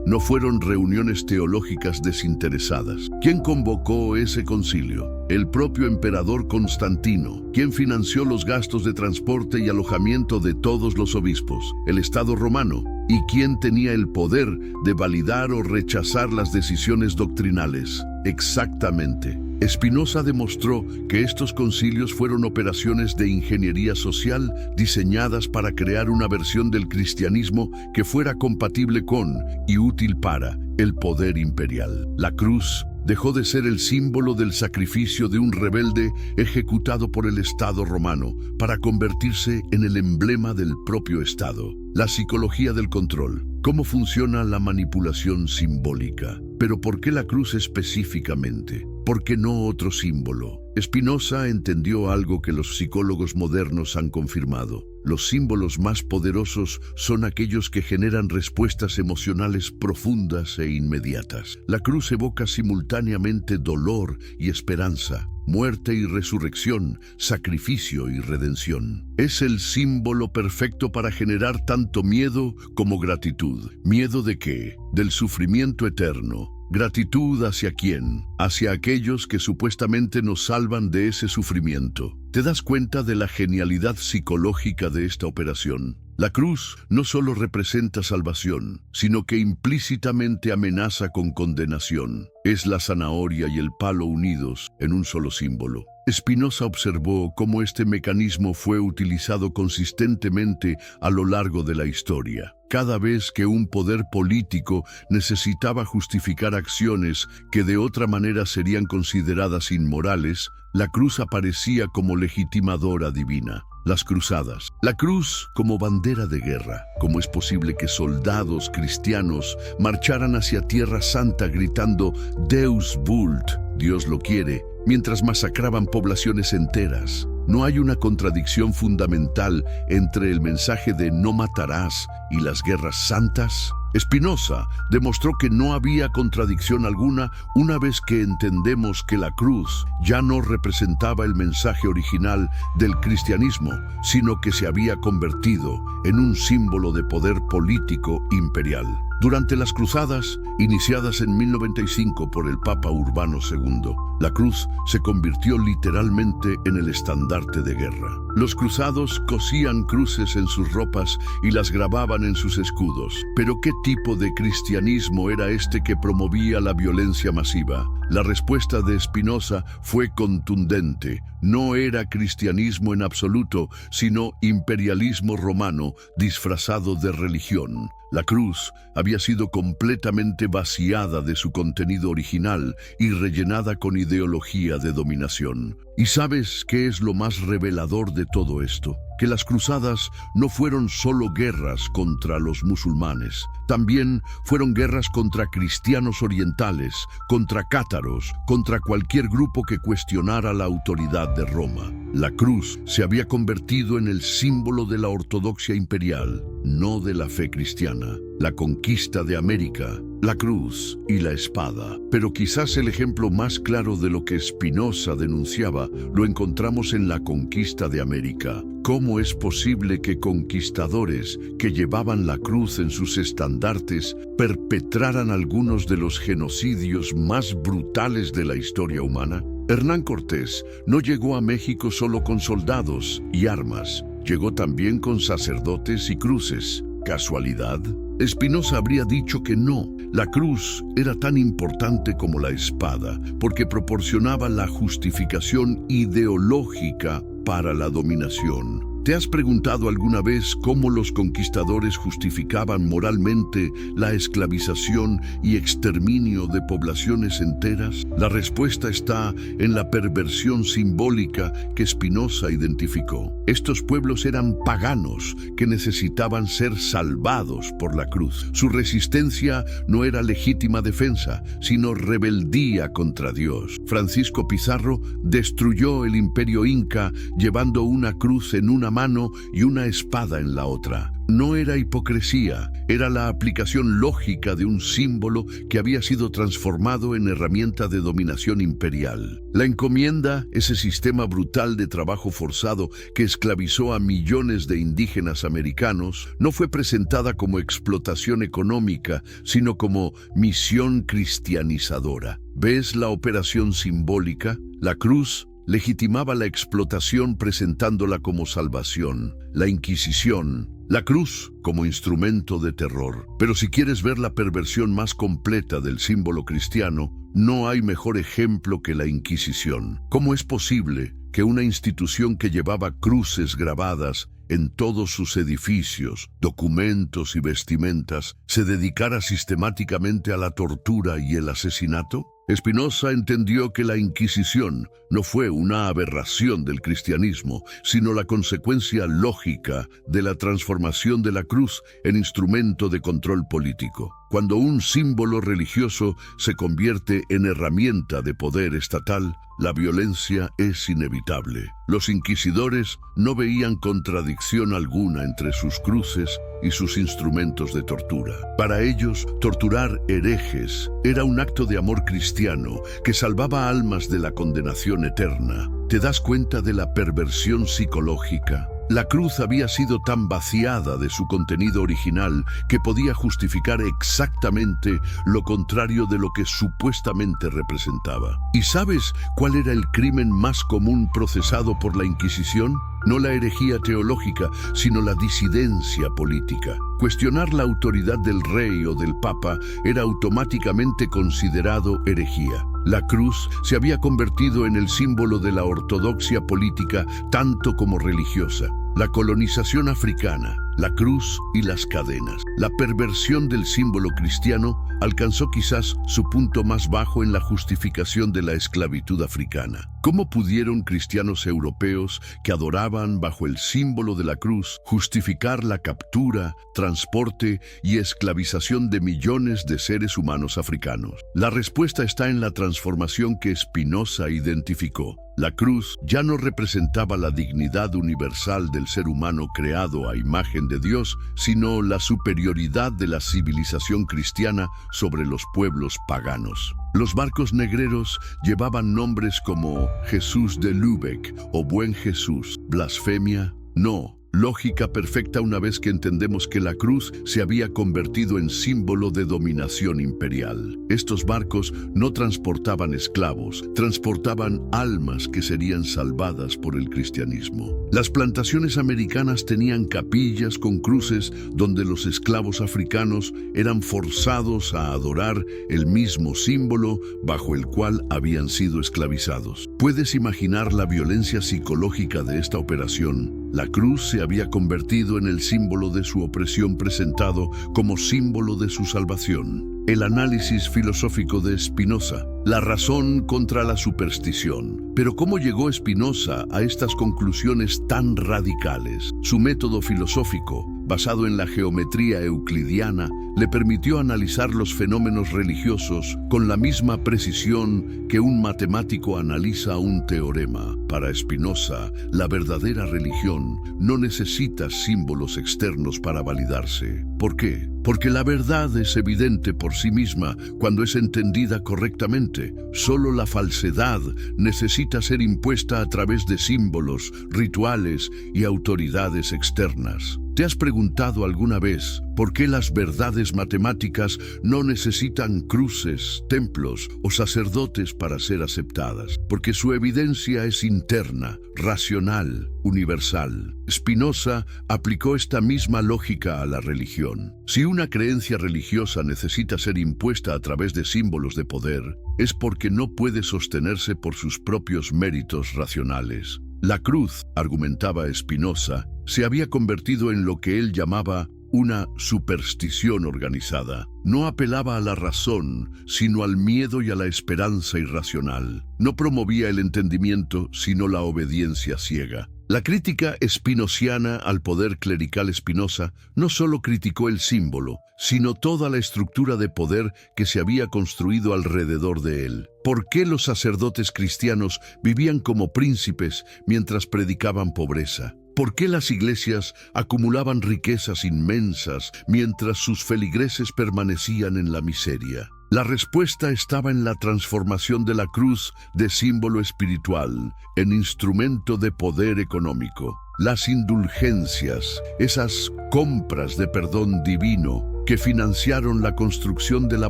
no fueron reuniones teológicas desinteresadas. ¿Quién convocó ese concilio? El propio emperador Constantino, quien financió los gastos de transporte y alojamiento de todos los obispos, el Estado romano, y quien tenía el poder de validar o rechazar las decisiones doctrinales. Exactamente. Spinoza demostró que estos concilios fueron operaciones de ingeniería social diseñadas para crear una versión del cristianismo que fuera compatible con y útil para el poder imperial. La cruz dejó de ser el símbolo del sacrificio de un rebelde ejecutado por el Estado romano para convertirse en el emblema del propio Estado. La psicología del control. ¿Cómo funciona la manipulación simbólica? ¿Pero por qué la cruz específicamente? ¿Por qué no otro símbolo? Spinoza entendió algo que los psicólogos modernos han confirmado. Los símbolos más poderosos son aquellos que generan respuestas emocionales profundas e inmediatas. La cruz evoca simultáneamente dolor y esperanza, muerte y resurrección, sacrificio y redención. Es el símbolo perfecto para generar tanto miedo como gratitud. ¿Miedo de qué? Del sufrimiento eterno. ¿Gratitud hacia quién? Hacia aquellos que supuestamente nos salvan de ese sufrimiento. ¿Te das cuenta de la genialidad psicológica de esta operación? La cruz no solo representa salvación, sino que implícitamente amenaza con condenación. Es la zanahoria y el palo unidos en un solo símbolo. Spinoza observó cómo este mecanismo fue utilizado consistentemente a lo largo de la historia. Cada vez que un poder político necesitaba justificar acciones que de otra manera serían consideradas inmorales, la cruz aparecía como legitimadora divina. Las cruzadas. La cruz como bandera de guerra. ¿Cómo es posible que soldados cristianos marcharan hacia Tierra Santa gritando Deus vult, Dios lo quiere, mientras masacraban poblaciones enteras? ¿No hay una contradicción fundamental entre el mensaje de no matarás y las guerras santas? Spinoza demostró que no había contradicción alguna una vez que entendemos que la cruz ya no representaba el mensaje original del cristianismo, sino que se había convertido en un símbolo de poder político imperial. Durante las cruzadas, iniciadas en 1095 por el Papa Urbano II, La cruz se convirtió literalmente en el estandarte de guerra. Los cruzados cosían cruces en sus ropas y las grababan en sus escudos. Pero ¿qué tipo de cristianismo era este que promovía la violencia masiva? La respuesta de Spinoza fue contundente. No era cristianismo en absoluto, sino imperialismo romano disfrazado de religión. La cruz había sido completamente vaciada de su contenido original y rellenada con ideología de dominación. ¿Y sabes qué es lo más revelador de todo esto? Que las cruzadas no fueron solo guerras contra los musulmanes, también fueron guerras contra cristianos orientales, contra cátaros, contra cualquier grupo que cuestionara la autoridad de Roma. La cruz se había convertido en el símbolo de la ortodoxia imperial, no de la fe cristiana. La conquista de América, la cruz y la espada. Pero quizás el ejemplo más claro de lo que Spinoza denunciaba lo encontramos en la conquista de América. ¿Cómo es posible que conquistadores que llevaban la cruz en sus estandartes perpetraran algunos de los genocidios más brutales de la historia humana? Hernán Cortés no llegó a México solo con soldados y armas, llegó también con sacerdotes y cruces. ¿Casualidad? Spinoza habría dicho que no. La cruz era tan importante como la espada, porque proporcionaba la justificación ideológica para la dominación. ¿Te has preguntado alguna vez cómo los conquistadores justificaban moralmente la esclavización y exterminio de poblaciones enteras? La respuesta está en la perversión simbólica que Spinoza identificó. Estos pueblos eran paganos que necesitaban ser salvados por la cruz. Su resistencia no era legítima defensa, sino rebeldía contra Dios. Francisco Pizarro destruyó el imperio inca llevando una cruz en una mano y una espada en la otra. No era hipocresía, era la aplicación lógica de un símbolo que había sido transformado en herramienta de dominación imperial. La encomienda, ese sistema brutal de trabajo forzado que esclavizó a millones de indígenas americanos, no fue presentada como explotación económica, sino como misión cristianizadora. ¿Ves la operación simbólica? La cruz legitimaba la explotación presentándola como salvación. La Inquisición, la cruz como instrumento de terror. Pero si quieres ver la perversión más completa del símbolo cristiano, no hay mejor ejemplo que la Inquisición. ¿Cómo es posible que una institución que llevaba cruces grabadas en todos sus edificios, documentos y vestimentas, se dedicara sistemáticamente a la tortura y el asesinato? Spinoza entendió que la Inquisición no fue una aberración del cristianismo, sino la consecuencia lógica de la transformación de la cruz en instrumento de control político. Cuando un símbolo religioso se convierte en herramienta de poder estatal, la violencia es inevitable. Los inquisidores no veían contradicción alguna entre sus cruces y sus instrumentos de tortura. Para ellos, torturar herejes era un acto de amor cristiano que salvaba almas de la condenación eterna. ¿Te das cuenta de la perversión psicológica? La cruz había sido tan vaciada de su contenido original que podía justificar exactamente lo contrario de lo que supuestamente representaba. ¿Y sabes cuál era el crimen más común procesado por la Inquisición? No la herejía teológica, sino la disidencia política. Cuestionar la autoridad del rey o del papa era automáticamente considerado herejía. La cruz se había convertido en el símbolo de la ortodoxia política tanto como religiosa. La colonización africana, la cruz y las cadenas. La perversión del símbolo cristiano alcanzó quizás su punto más bajo en la justificación de la esclavitud africana. ¿Cómo pudieron cristianos europeos que adoraban bajo el símbolo de la cruz justificar la captura, transporte y esclavización de millones de seres humanos africanos? La respuesta está en la transformación que Spinoza identificó. La cruz ya no representaba la dignidad universal del ser humano creado a imagen de Dios, sino la superioridad de la civilización cristiana sobre los pueblos paganos. Los barcos negreros llevaban nombres como Jesús de Lübeck o Buen Jesús. ¿Blasfemia? No. Lógica perfecta una vez que entendemos que la cruz se había convertido en símbolo de dominación imperial. Estos barcos no transportaban esclavos, transportaban almas que serían salvadas por el cristianismo. Las plantaciones americanas tenían capillas con cruces donde los esclavos africanos eran forzados a adorar el mismo símbolo bajo el cual habían sido esclavizados. ¿Puedes imaginar la violencia psicológica de esta operación? La cruz se había convertido en el símbolo de su opresión presentado como símbolo de su salvación. El análisis filosófico de Spinoza, la razón contra la superstición. Pero ¿cómo llegó Spinoza a estas conclusiones tan radicales? Su método filosófico, basado en la geometría euclidiana, le permitió analizar los fenómenos religiosos con la misma precisión que un matemático analiza un teorema. Para Spinoza, la verdadera religión no necesita símbolos externos para validarse. ¿Por qué? Porque la verdad es evidente por sí misma cuando es entendida correctamente. Solo la falsedad necesita ser impuesta a través de símbolos, rituales y autoridades externas. ¿Te has preguntado alguna vez por qué las verdades matemáticas no necesitan cruces, templos o sacerdotes para ser aceptadas? Porque su evidencia es interna, racional, universal. Spinoza aplicó esta misma lógica a la religión. Si una creencia religiosa necesita ser impuesta a través de símbolos de poder, es porque no puede sostenerse por sus propios méritos racionales. La cruz, argumentaba Spinoza, se había convertido en lo que él llamaba una superstición organizada. No apelaba a la razón, sino al miedo y a la esperanza irracional. No promovía el entendimiento, sino la obediencia ciega. La crítica spinociana al poder clerical Spinoza no solo criticó el símbolo, sino toda la estructura de poder que se había construido alrededor de él. ¿Por qué los sacerdotes cristianos vivían como príncipes mientras predicaban pobreza? ¿Por qué las iglesias acumulaban riquezas inmensas mientras sus feligreses permanecían en la miseria? La respuesta estaba en la transformación de la cruz de símbolo espiritual en instrumento de poder económico. Las indulgencias, esas compras de perdón divino que financiaron la construcción de la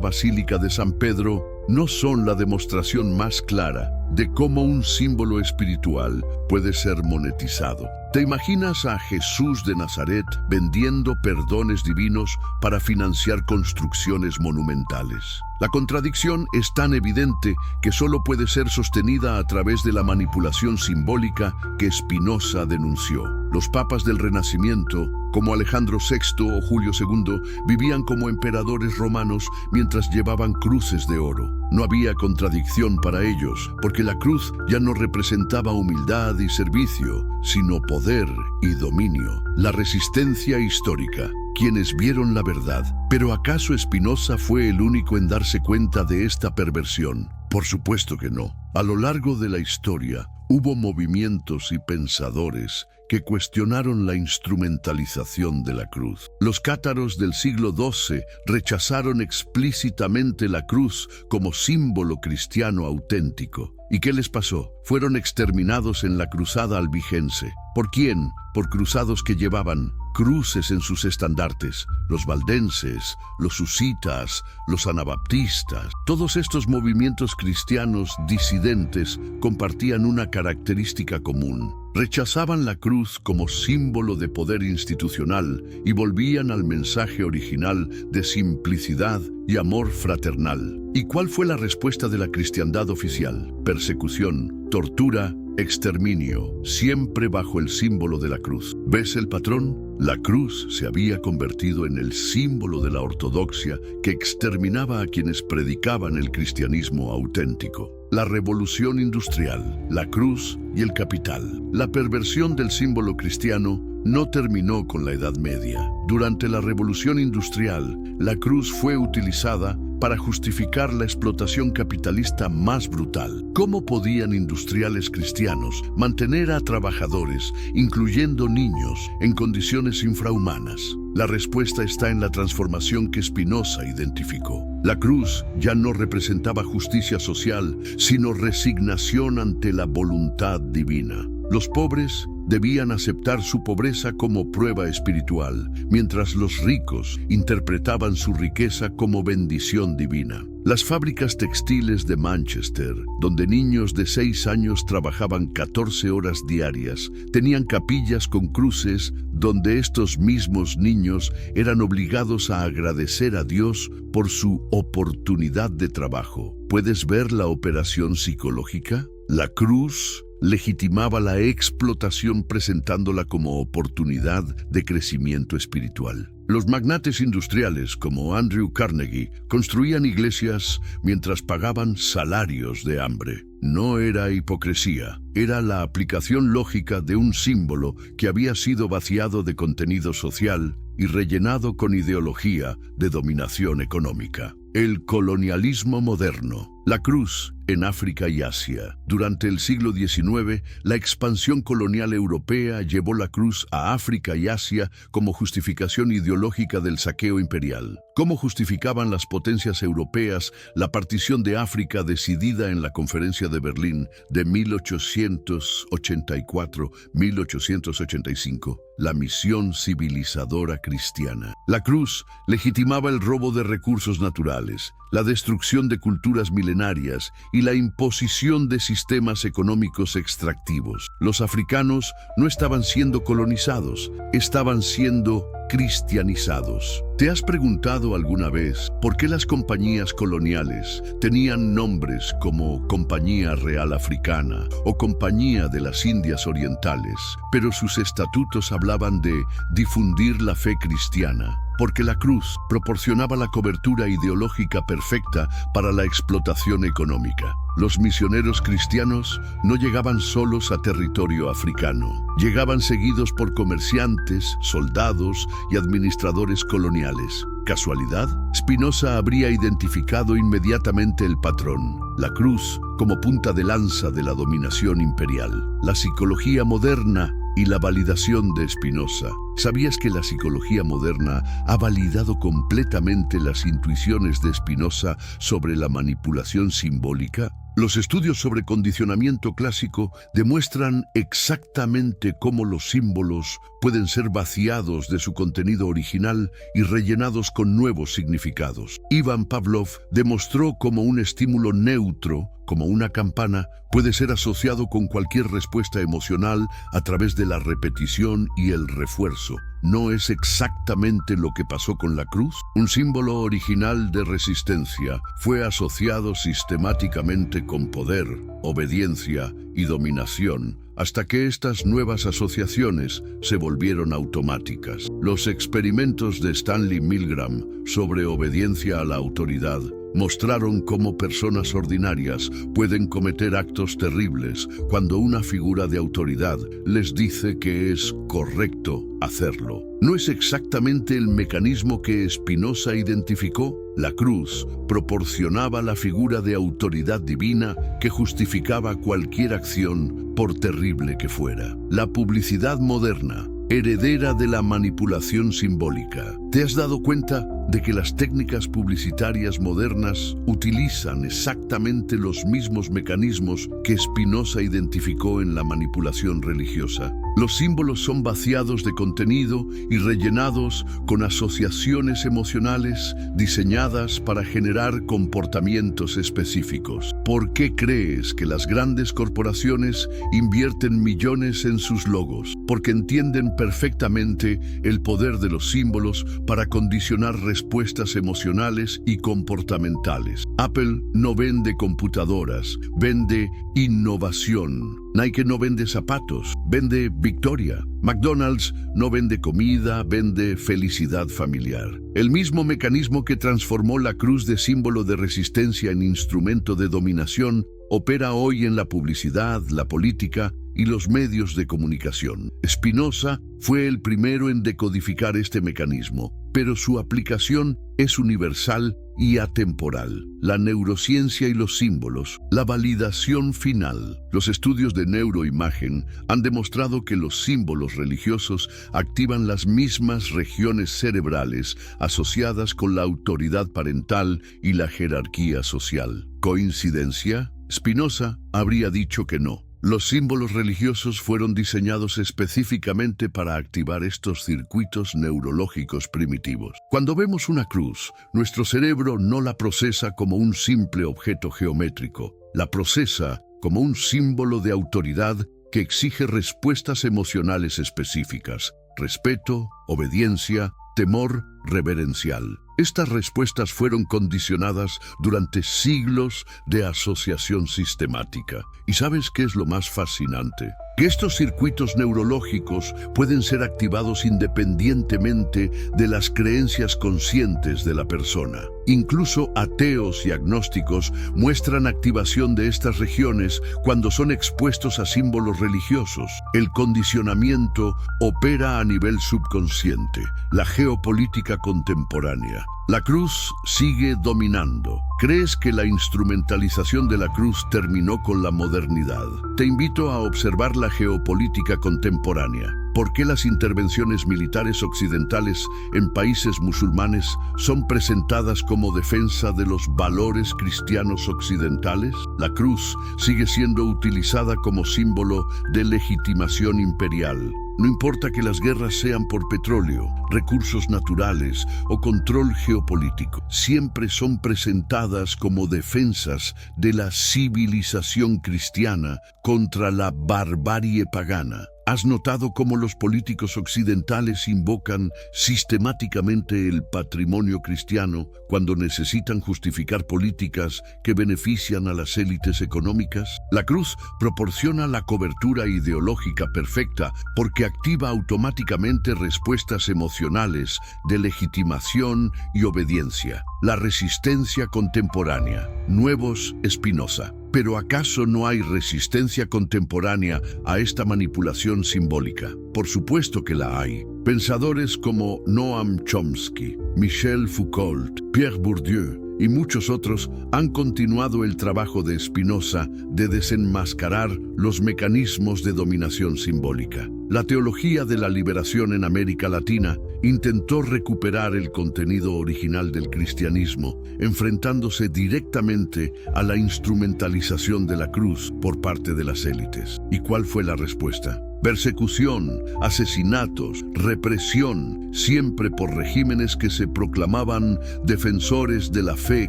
Basílica de San Pedro, no son la demostración más clara de cómo un símbolo espiritual puede ser monetizado. ¿Te imaginas a Jesús de Nazaret vendiendo perdones divinos para financiar construcciones monumentales? La contradicción es tan evidente que solo puede ser sostenida a través de la manipulación simbólica que Spinoza denunció. Los papas del Renacimiento, como Alejandro VI o Julio II, vivían como emperadores romanos mientras llevaban cruces de oro. No había contradicción para ellos, porque la cruz ya no representaba humildad y servicio, sino poder y dominio. La resistencia histórica. Quienes vieron la verdad. ¿Pero acaso Spinoza fue el único en darse cuenta de esta perversión? Por supuesto que no. A lo largo de la historia, hubo movimientos y pensadores que cuestionaron la instrumentalización de la cruz. Los cátaros del siglo XII rechazaron explícitamente la cruz como símbolo cristiano auténtico. ¿Y qué les pasó? Fueron exterminados en la cruzada albigense. ¿Por quién? Por cruzados que llevaban cruces en sus estandartes, los valdenses, los husitas, los anabaptistas. Todos estos movimientos cristianos disidentes compartían una característica común. Rechazaban la cruz como símbolo de poder institucional y volvían al mensaje original de simplicidad y amor fraternal. ¿Y cuál fue la respuesta de la cristiandad oficial? Persecución, tortura, exterminio, siempre bajo el símbolo de la cruz. ¿Ves el patrón? La cruz se había convertido en el símbolo de la ortodoxia que exterminaba a quienes predicaban el cristianismo auténtico. La revolución industrial, la cruz y el capital. La perversión del símbolo cristiano no terminó con la Edad Media. Durante la revolución industrial, la cruz fue utilizada para justificar la explotación capitalista más brutal. ¿Cómo podían industriales cristianos mantener a trabajadores, incluyendo niños, en condiciones infrahumanas? La respuesta está en la transformación que Spinoza identificó. La cruz ya no representaba justicia social, sino resignación ante la voluntad divina. Los pobres debían aceptar su pobreza como prueba espiritual, mientras los ricos interpretaban su riqueza como bendición divina. Las fábricas textiles de Manchester, donde niños de 6 años trabajaban 14 horas diarias, tenían capillas con cruces donde estos mismos niños eran obligados a agradecer a Dios por su oportunidad de trabajo. ¿Puedes ver la operación psicológica? La cruz legitimaba la explotación presentándola como oportunidad de crecimiento espiritual. Los magnates industriales como Andrew Carnegie construían iglesias mientras pagaban salarios de hambre. No era hipocresía, era la aplicación lógica de un símbolo que había sido vaciado de contenido social y rellenado con ideología de dominación económica. El colonialismo moderno. La cruz en África y Asia. Durante el siglo XIX, la expansión colonial europea llevó la cruz a África y Asia como justificación ideológica del saqueo imperial. ¿Cómo justificaban las potencias europeas la partición de África decidida en la Conferencia de Berlín de 1884-1885? La misión civilizadora cristiana. La cruz legitimaba el robo de recursos naturales, la destrucción de culturas milenarias y la imposición de sistemas económicos extractivos. Los africanos no estaban siendo colonizados, estaban siendo cristianizados. ¿Te has preguntado alguna vez por qué las compañías coloniales tenían nombres como Compañía Real Africana o Compañía de las Indias Orientales, pero sus estatutos hablaban de difundir la fe cristiana? Porque la cruz proporcionaba la cobertura ideológica perfecta para la explotación económica. Los misioneros cristianos no llegaban solos a territorio africano. Llegaban seguidos por comerciantes, soldados y administradores coloniales. ¿Casualidad? Spinoza habría identificado inmediatamente el patrón, la cruz como punta de lanza de la dominación imperial. La psicología moderna y la validación de Spinoza. ¿Sabías que la psicología moderna ha validado completamente las intuiciones de Spinoza sobre la manipulación simbólica? Los estudios sobre condicionamiento clásico demuestran exactamente cómo los símbolos pueden ser vaciados de su contenido original y rellenados con nuevos significados. Ivan Pavlov demostró cómo un estímulo neutro, como una campana, puede ser asociado con cualquier respuesta emocional a través de la repetición y el refuerzo. ¿No es exactamente lo que pasó con la cruz? Un símbolo original de resistencia fue asociado sistemáticamente con poder, obediencia y dominación, hasta que estas nuevas asociaciones se volvieron automáticas. Los experimentos de Stanley Milgram sobre obediencia a la autoridad mostraron cómo personas ordinarias pueden cometer actos terribles cuando una figura de autoridad les dice que es correcto hacerlo. ¿No es exactamente el mecanismo que Spinoza identificó? La cruz proporcionaba la figura de autoridad divina que justificaba cualquier acción, por terrible que fuera. La publicidad moderna, heredera de la manipulación simbólica. ¿Te has dado cuenta de que las técnicas publicitarias modernas utilizan exactamente los mismos mecanismos que Spinoza identificó en la manipulación religiosa? Los símbolos son vaciados de contenido y rellenados con asociaciones emocionales diseñadas para generar comportamientos específicos. ¿Por qué crees que las grandes corporaciones invierten millones en sus logos? Porque entienden perfectamente el poder de los símbolos para condicionar respuestas emocionales y comportamentales. Apple no vende computadoras, vende innovación. Nike no vende zapatos, vende victoria. McDonald's no vende comida, vende felicidad familiar. El mismo mecanismo que transformó la cruz de símbolo de resistencia en instrumento de dominación opera hoy en la publicidad, la política y los medios de comunicación. Spinoza fue el primero en decodificar este mecanismo, pero su aplicación es universal y atemporal. La neurociencia y los símbolos, la validación final. Los estudios de neuroimagen han demostrado que los símbolos religiosos activan las mismas regiones cerebrales asociadas con la autoridad parental y la jerarquía social. ¿Coincidencia? Spinoza habría dicho que no. Los símbolos religiosos fueron diseñados específicamente para activar estos circuitos neurológicos primitivos. Cuando vemos una cruz, nuestro cerebro no la procesa como un simple objeto geométrico, la procesa como un símbolo de autoridad que exige respuestas emocionales específicas: respeto, obediencia, temor reverencial. Estas respuestas fueron condicionadas durante siglos de asociación sistemática. ¿Y sabes qué es lo más fascinante? Que estos circuitos neurológicos pueden ser activados independientemente de las creencias conscientes de la persona. Incluso ateos y agnósticos muestran activación de estas regiones cuando son expuestos a símbolos religiosos. El condicionamiento opera a nivel subconsciente. La geopolítica contemporánea. La cruz sigue dominando. ¿Crees que la instrumentalización de la cruz terminó con la modernidad? Te invito a observar la geopolítica contemporánea. ¿Por qué las intervenciones militares occidentales en países musulmanes son presentadas como defensa de los valores cristianos occidentales? La cruz sigue siendo utilizada como símbolo de legitimación imperial. No importa que las guerras sean por petróleo, recursos naturales o control geopolítico, siempre son presentadas como defensas de la civilización cristiana contra la barbarie pagana. ¿Has notado cómo los políticos occidentales invocan sistemáticamente el patrimonio cristiano cuando necesitan justificar políticas que benefician a las élites económicas? La cruz proporciona la cobertura ideológica perfecta porque activa automáticamente respuestas emocionales de legitimación y obediencia. La resistencia contemporánea. Nuevos Spinoza. ¿Pero acaso no hay resistencia contemporánea a esta manipulación simbólica? Por supuesto que la hay. Pensadores como Noam Chomsky, Michel Foucault, Pierre Bourdieu y muchos otros han continuado el trabajo de Spinoza de desenmascarar los mecanismos de dominación simbólica. La teología de la liberación en América Latina intentó recuperar el contenido original del cristianismo, enfrentándose directamente a la instrumentalización de la cruz por parte de las élites. ¿Y cuál fue la respuesta? Persecución, asesinatos, represión, siempre por regímenes que se proclamaban defensores de la fe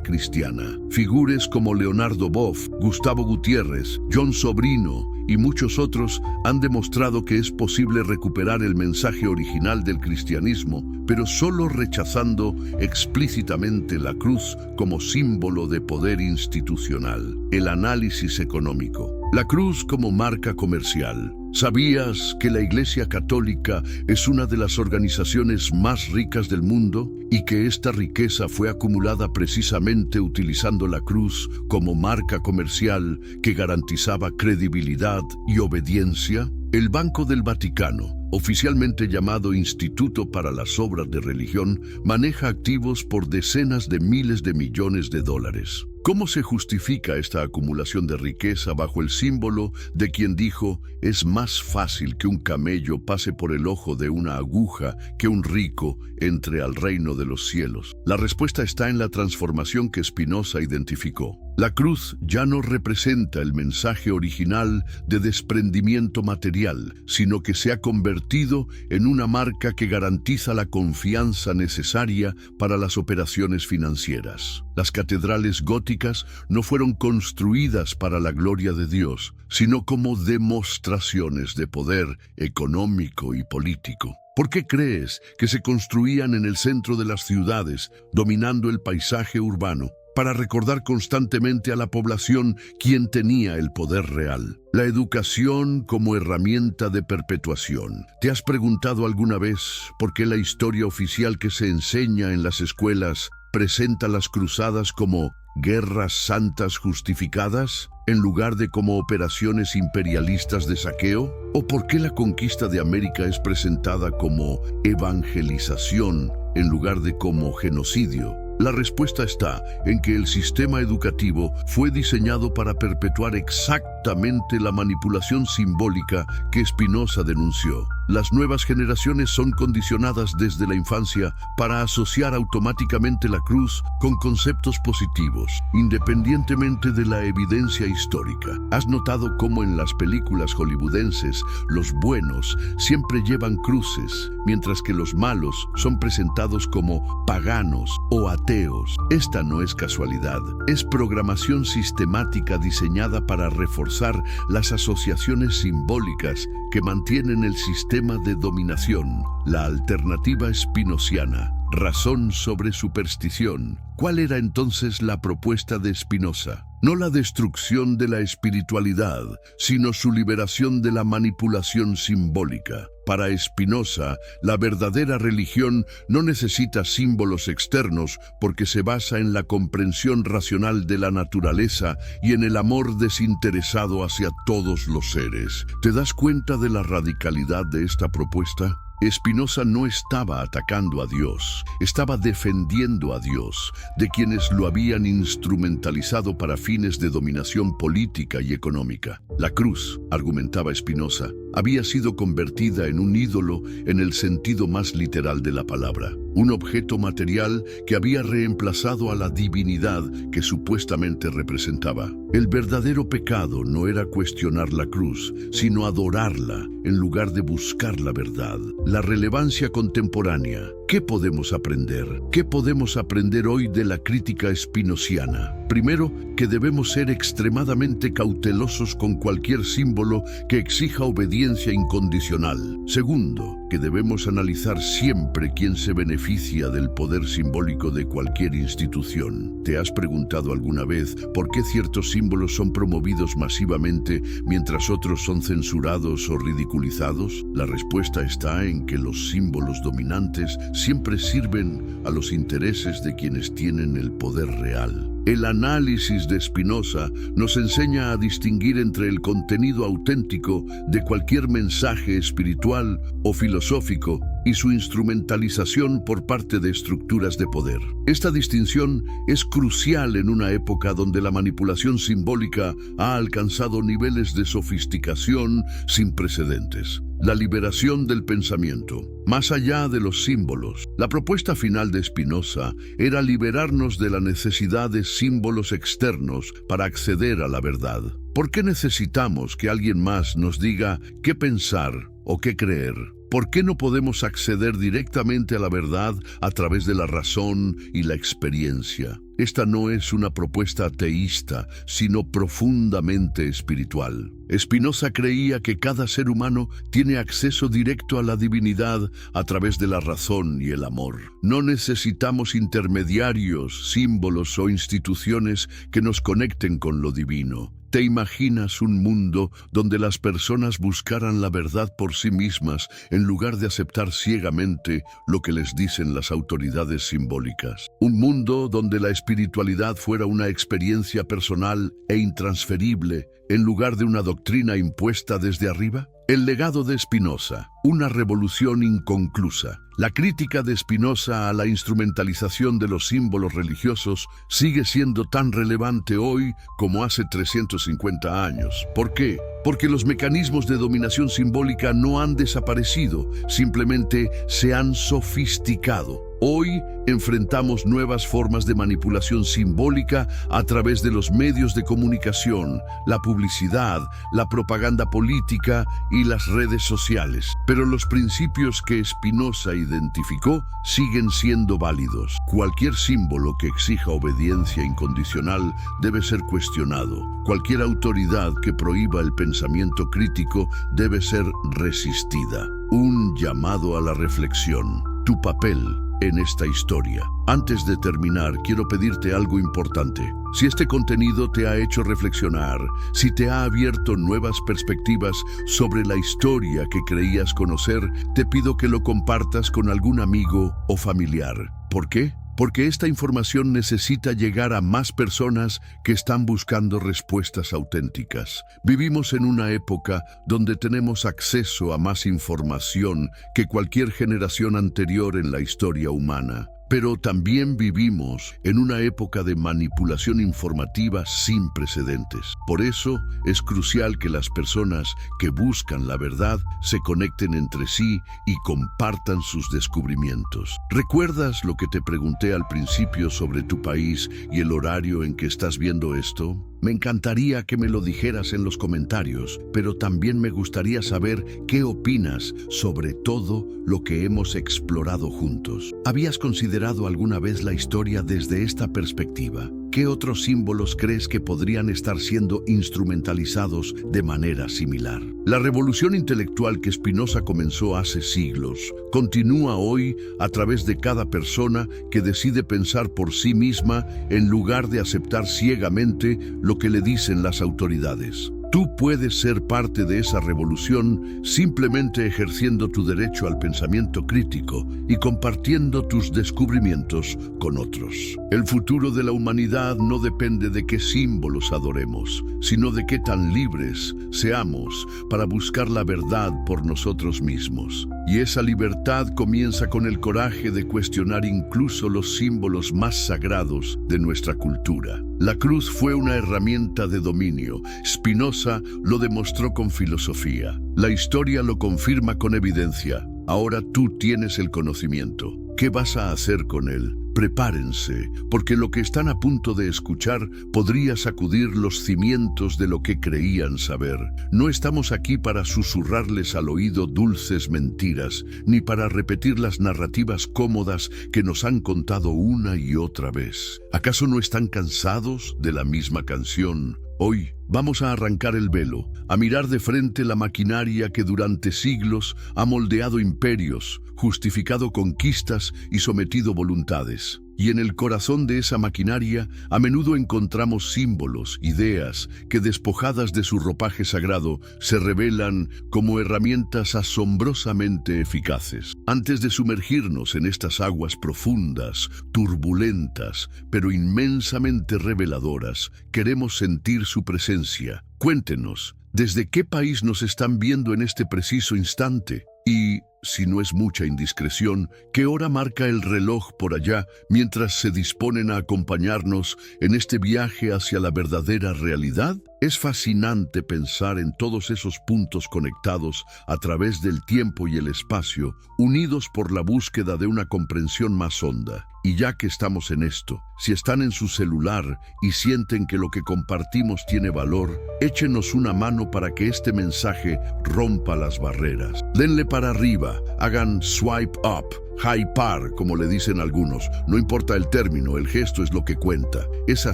cristiana. Figuras como Leonardo Boff, Gustavo Gutiérrez, John Sobrino y muchos otros han demostrado que es posible recuperar el mensaje original del cristianismo, pero solo rechazando explícitamente la cruz como símbolo de poder institucional. El análisis económico. La cruz como marca comercial. ¿Sabías que la Iglesia Católica es una de las organizaciones más ricas del mundo y que esta riqueza fue acumulada precisamente utilizando la cruz como marca comercial que garantizaba credibilidad y obediencia? El Banco del Vaticano, oficialmente llamado Instituto para las Obras de Religión, maneja activos por decenas de miles de millones de dólares. ¿Cómo se justifica esta acumulación de riqueza bajo el símbolo de quien dijo: es más fácil que un camello pase por el ojo de una aguja que un rico entre al reino de los cielos? La respuesta está en la transformación que Spinoza identificó. La cruz ya no representa el mensaje original de desprendimiento material, sino que se ha convertido en una marca que garantiza la confianza necesaria para las operaciones financieras. Las catedrales góticas no fueron construidas para la gloria de Dios, sino como demostraciones de poder económico y político. ¿Por qué crees que se construían en el centro de las ciudades, dominando el paisaje urbano? Para recordar constantemente a la población quién tenía el poder real. La educación como herramienta de perpetuación. ¿Te has preguntado alguna vez por qué la historia oficial que se enseña en las escuelas presenta las cruzadas como guerras santas justificadas, en lugar de como operaciones imperialistas de saqueo? ¿O por qué la conquista de América es presentada como evangelización en lugar de como genocidio? La respuesta está en que el sistema educativo fue diseñado para perpetuar exactamente la manipulación simbólica que Spinoza denunció. Las nuevas generaciones son condicionadas desde la infancia para asociar automáticamente la cruz con conceptos positivos, independientemente de la evidencia histórica. ¿Has notado cómo en las películas hollywoodenses los buenos siempre llevan cruces, mientras que los malos son presentados como paganos o ateos? Esta no es casualidad, es programación sistemática diseñada para reforzar las asociaciones simbólicas que mantienen el sistema de dominación. La alternativa spinociana, razón sobre superstición. ¿Cuál era entonces la propuesta de Spinoza? No la destrucción de la espiritualidad, sino su liberación de la manipulación simbólica. Para Spinoza, la verdadera religión no necesita símbolos externos porque se basa en la comprensión racional de la naturaleza y en el amor desinteresado hacia todos los seres. ¿Te das cuenta de la radicalidad de esta propuesta? Spinoza no estaba atacando a Dios, estaba defendiendo a Dios, de quienes lo habían instrumentalizado para fines de dominación política y económica. La cruz, argumentaba Spinoza, había sido convertida en un ídolo en el sentido más literal de la palabra, un objeto material que había reemplazado a la divinidad que supuestamente representaba. El verdadero pecado no era cuestionar la cruz, sino adorarla en lugar de buscar la verdad. La relevancia contemporánea. ¿Qué podemos aprender? ¿Qué podemos aprender hoy de la crítica spinociana? Primero, que debemos ser extremadamente cautelosos con cualquier símbolo que exija obediencia incondicional. Segundo, que debemos analizar siempre quién se beneficia del poder simbólico de cualquier institución. ¿Te has preguntado alguna vez por qué ciertos símbolos son promovidos masivamente mientras otros son censurados o ridiculizados? La respuesta está en que los símbolos dominantes siempre sirven a los intereses de quienes tienen el poder real. El análisis de Spinoza nos enseña a distinguir entre el contenido auténtico de cualquier mensaje espiritual o filosófico y su instrumentalización por parte de estructuras de poder. Esta distinción es crucial en una época donde la manipulación simbólica ha alcanzado niveles de sofisticación sin precedentes. La liberación del pensamiento. Más allá de los símbolos, la propuesta final de Spinoza era liberarnos de la necesidad de símbolos externos para acceder a la verdad. ¿Por qué necesitamos que alguien más nos diga qué pensar o qué creer? ¿Por qué no podemos acceder directamente a la verdad a través de la razón y la experiencia? Esta no es una propuesta ateísta, sino profundamente espiritual. Spinoza creía que cada ser humano tiene acceso directo a la divinidad a través de la razón y el amor. No necesitamos intermediarios, símbolos o instituciones que nos conecten con lo divino. ¿Te imaginas un mundo donde las personas buscaran la verdad por sí mismas en lugar de aceptar ciegamente lo que les dicen las autoridades simbólicas? Un mundo donde la espiritualidad fuera una experiencia personal e intransferible en lugar de una doctrina impuesta desde arriba. El legado de Spinoza, una revolución inconclusa. La crítica de Spinoza a la instrumentalización de los símbolos religiosos sigue siendo tan relevante hoy como hace 350 años. ¿Por qué? Porque los mecanismos de dominación simbólica no han desaparecido, simplemente se han sofisticado. Hoy enfrentamos nuevas formas de manipulación simbólica a través de los medios de comunicación, la publicidad, la propaganda política y las redes sociales. Pero los principios que Spinoza identificó siguen siendo válidos. Cualquier símbolo que exija obediencia incondicional debe ser cuestionado. Cualquier autoridad que prohíba el pensamiento crítico debe ser resistida. Un llamado a la reflexión. Tu papel en esta historia. Antes de terminar, quiero pedirte algo importante. Si este contenido te ha hecho reflexionar, si te ha abierto nuevas perspectivas sobre la historia que creías conocer, te pido que lo compartas con algún amigo o familiar. ¿Por qué? Porque esta información necesita llegar a más personas que están buscando respuestas auténticas. Vivimos en una época donde tenemos acceso a más información que cualquier generación anterior en la historia humana. Pero también vivimos en una época de manipulación informativa sin precedentes. Por eso es crucial que las personas que buscan la verdad se conecten entre sí y compartan sus descubrimientos. ¿Recuerdas lo que te pregunté al principio sobre tu país y el horario en que estás viendo esto? Me encantaría que me lo dijeras en los comentarios, pero también me gustaría saber qué opinas sobre todo lo que hemos explorado juntos. ¿Habías considerado alguna vez la historia desde esta perspectiva? ¿Qué otros símbolos crees que podrían estar siendo instrumentalizados de manera similar? La revolución intelectual que Spinoza comenzó hace siglos continúa hoy a través de cada persona que decide pensar por sí misma en lugar de aceptar ciegamente lo que le dicen las autoridades. Tú puedes ser parte de esa revolución simplemente ejerciendo tu derecho al pensamiento crítico y compartiendo tus descubrimientos con otros. El futuro de la humanidad no depende de qué símbolos adoremos, sino de qué tan libres seamos para buscar la verdad por nosotros mismos. Y esa libertad comienza con el coraje de cuestionar incluso los símbolos más sagrados de nuestra cultura. La cruz fue una herramienta de dominio. Spinoza lo demostró con filosofía. La historia lo confirma con evidencia. Ahora tú tienes el conocimiento. ¿Qué vas a hacer con él? Prepárense, porque lo que están a punto de escuchar podría sacudir los cimientos de lo que creían saber. No estamos aquí para susurrarles al oído dulces mentiras, ni para repetir las narrativas cómodas que nos han contado una y otra vez. ¿Acaso no están cansados de la misma canción? Hoy vamos a arrancar el velo, a mirar de frente la maquinaria que durante siglos ha moldeado imperios, justificado conquistas y sometido voluntades. Y en el corazón de esa maquinaria a menudo encontramos símbolos, ideas que despojadas de su ropaje sagrado se revelan como herramientas asombrosamente eficaces. Antes de sumergirnos en estas aguas profundas, turbulentas, pero inmensamente reveladoras, queremos sentir su presencia. Cuéntenos, ¿desde qué país nos están viendo en este preciso instante? Y, si no es mucha indiscreción, ¿qué hora marca el reloj por allá mientras se disponen a acompañarnos en este viaje hacia la verdadera realidad? Es fascinante pensar en todos esos puntos conectados a través del tiempo y el espacio, unidos por la búsqueda de una comprensión más honda. Y ya que estamos en esto, si están en su celular y sienten que lo que compartimos tiene valor, échenos una mano para que este mensaje rompa las barreras. Denle para arriba, hagan swipe up, hypar, como le dicen algunos. No importa el término, el gesto es lo que cuenta. Esa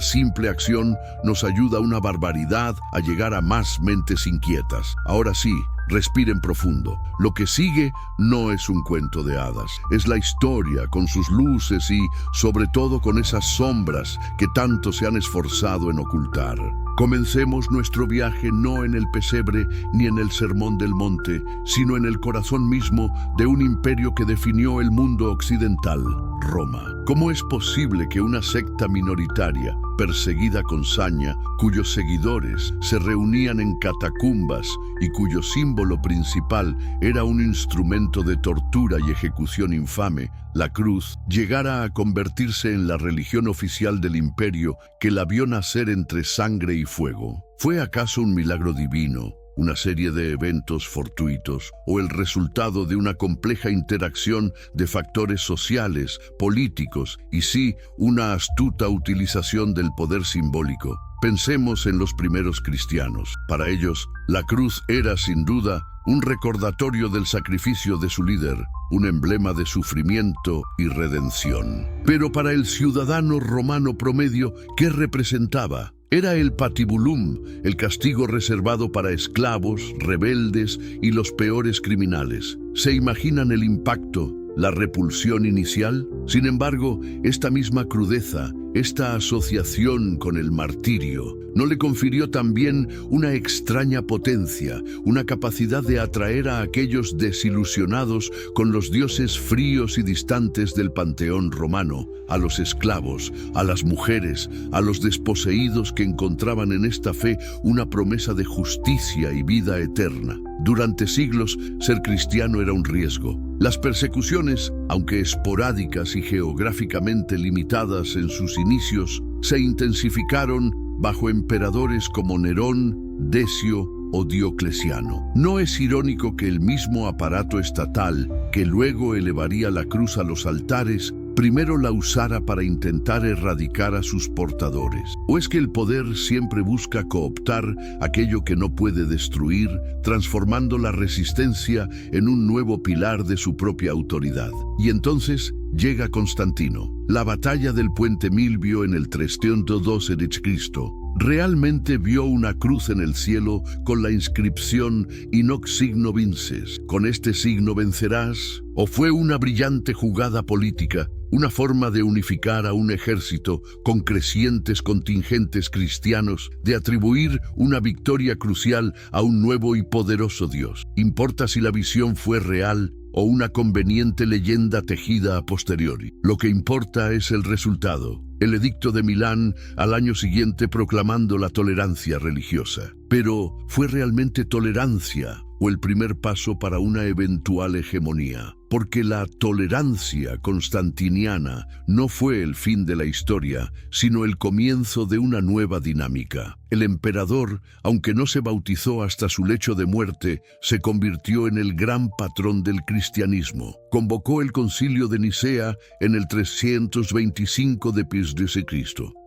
simple acción nos ayuda una barbaridad a llegar a más mentes inquietas. Ahora sí, respiren profundo. Lo que sigue no es un cuento de hadas. Es la historia con sus luces y, sobre todo, con esas sombras que tanto se han esforzado en ocultar. Comencemos nuestro viaje no en el pesebre ni en el sermón del monte, sino en el corazón mismo de un imperio que definió el mundo occidental, Roma. ¿Cómo es posible que una secta minoritaria, perseguida con saña, cuyos seguidores se reunían en catacumbas y cuyo símbolo principal era un instrumento de tortura y ejecución infame, la cruz, llegara a convertirse en la religión oficial del imperio que la vio nacer entre sangre y fuego? ¿Fue acaso un milagro divino, una serie de eventos fortuitos o el resultado de una compleja interacción de factores sociales, políticos y sí, una astuta utilización del poder simbólico? Pensemos en los primeros cristianos. Para ellos, la cruz era sin duda un recordatorio del sacrificio de su líder, un emblema de sufrimiento y redención. Pero para el ciudadano romano promedio, ¿qué representaba? Era el patibulum, el castigo reservado para esclavos, rebeldes y los peores criminales. ¿Se imaginan el impacto, la repulsión inicial? Sin embargo, esta misma crudeza, esta asociación con el martirio, ¿no le confirió también una extraña potencia, una capacidad de atraer a aquellos desilusionados con los dioses fríos y distantes del panteón romano, a los esclavos, a las mujeres, a los desposeídos que encontraban en esta fe una promesa de justicia y vida eterna? Durante siglos, ser cristiano era un riesgo. Las persecuciones, aunque esporádicas y geográficamente limitadas en sus inicios, se intensificaron bajo emperadores como Nerón, Decio o Diocleciano. No es irónico que el mismo aparato estatal, que luego elevaría la cruz a los altares, primero la usara para intentar erradicar a sus portadores. ¿O es que el poder siempre busca cooptar aquello que no puede destruir, transformando la resistencia en un nuevo pilar de su propia autoridad? Y entonces llega Constantino. La batalla del Puente Milvio en el 312 d.C. realmente vio una cruz en el cielo con la inscripción «In hoc signo vinces», «Con este signo vencerás», o fue una brillante jugada política, una forma de unificar a un ejército con crecientes contingentes cristianos, de atribuir una victoria crucial a un nuevo y poderoso Dios. Importa si la visión fue real o una conveniente leyenda tejida a posteriori. Lo que importa es el resultado. El edicto de Milán al año siguiente proclamando la tolerancia religiosa. Pero, ¿fue realmente tolerancia o el primer paso para una eventual hegemonía? Porque la tolerancia constantiniana no fue el fin de la historia, sino el comienzo de una nueva dinámica. El emperador, aunque no se bautizó hasta su lecho de muerte, se convirtió en el gran patrón del cristianismo. Convocó el concilio de Nicea en el 325 d.C.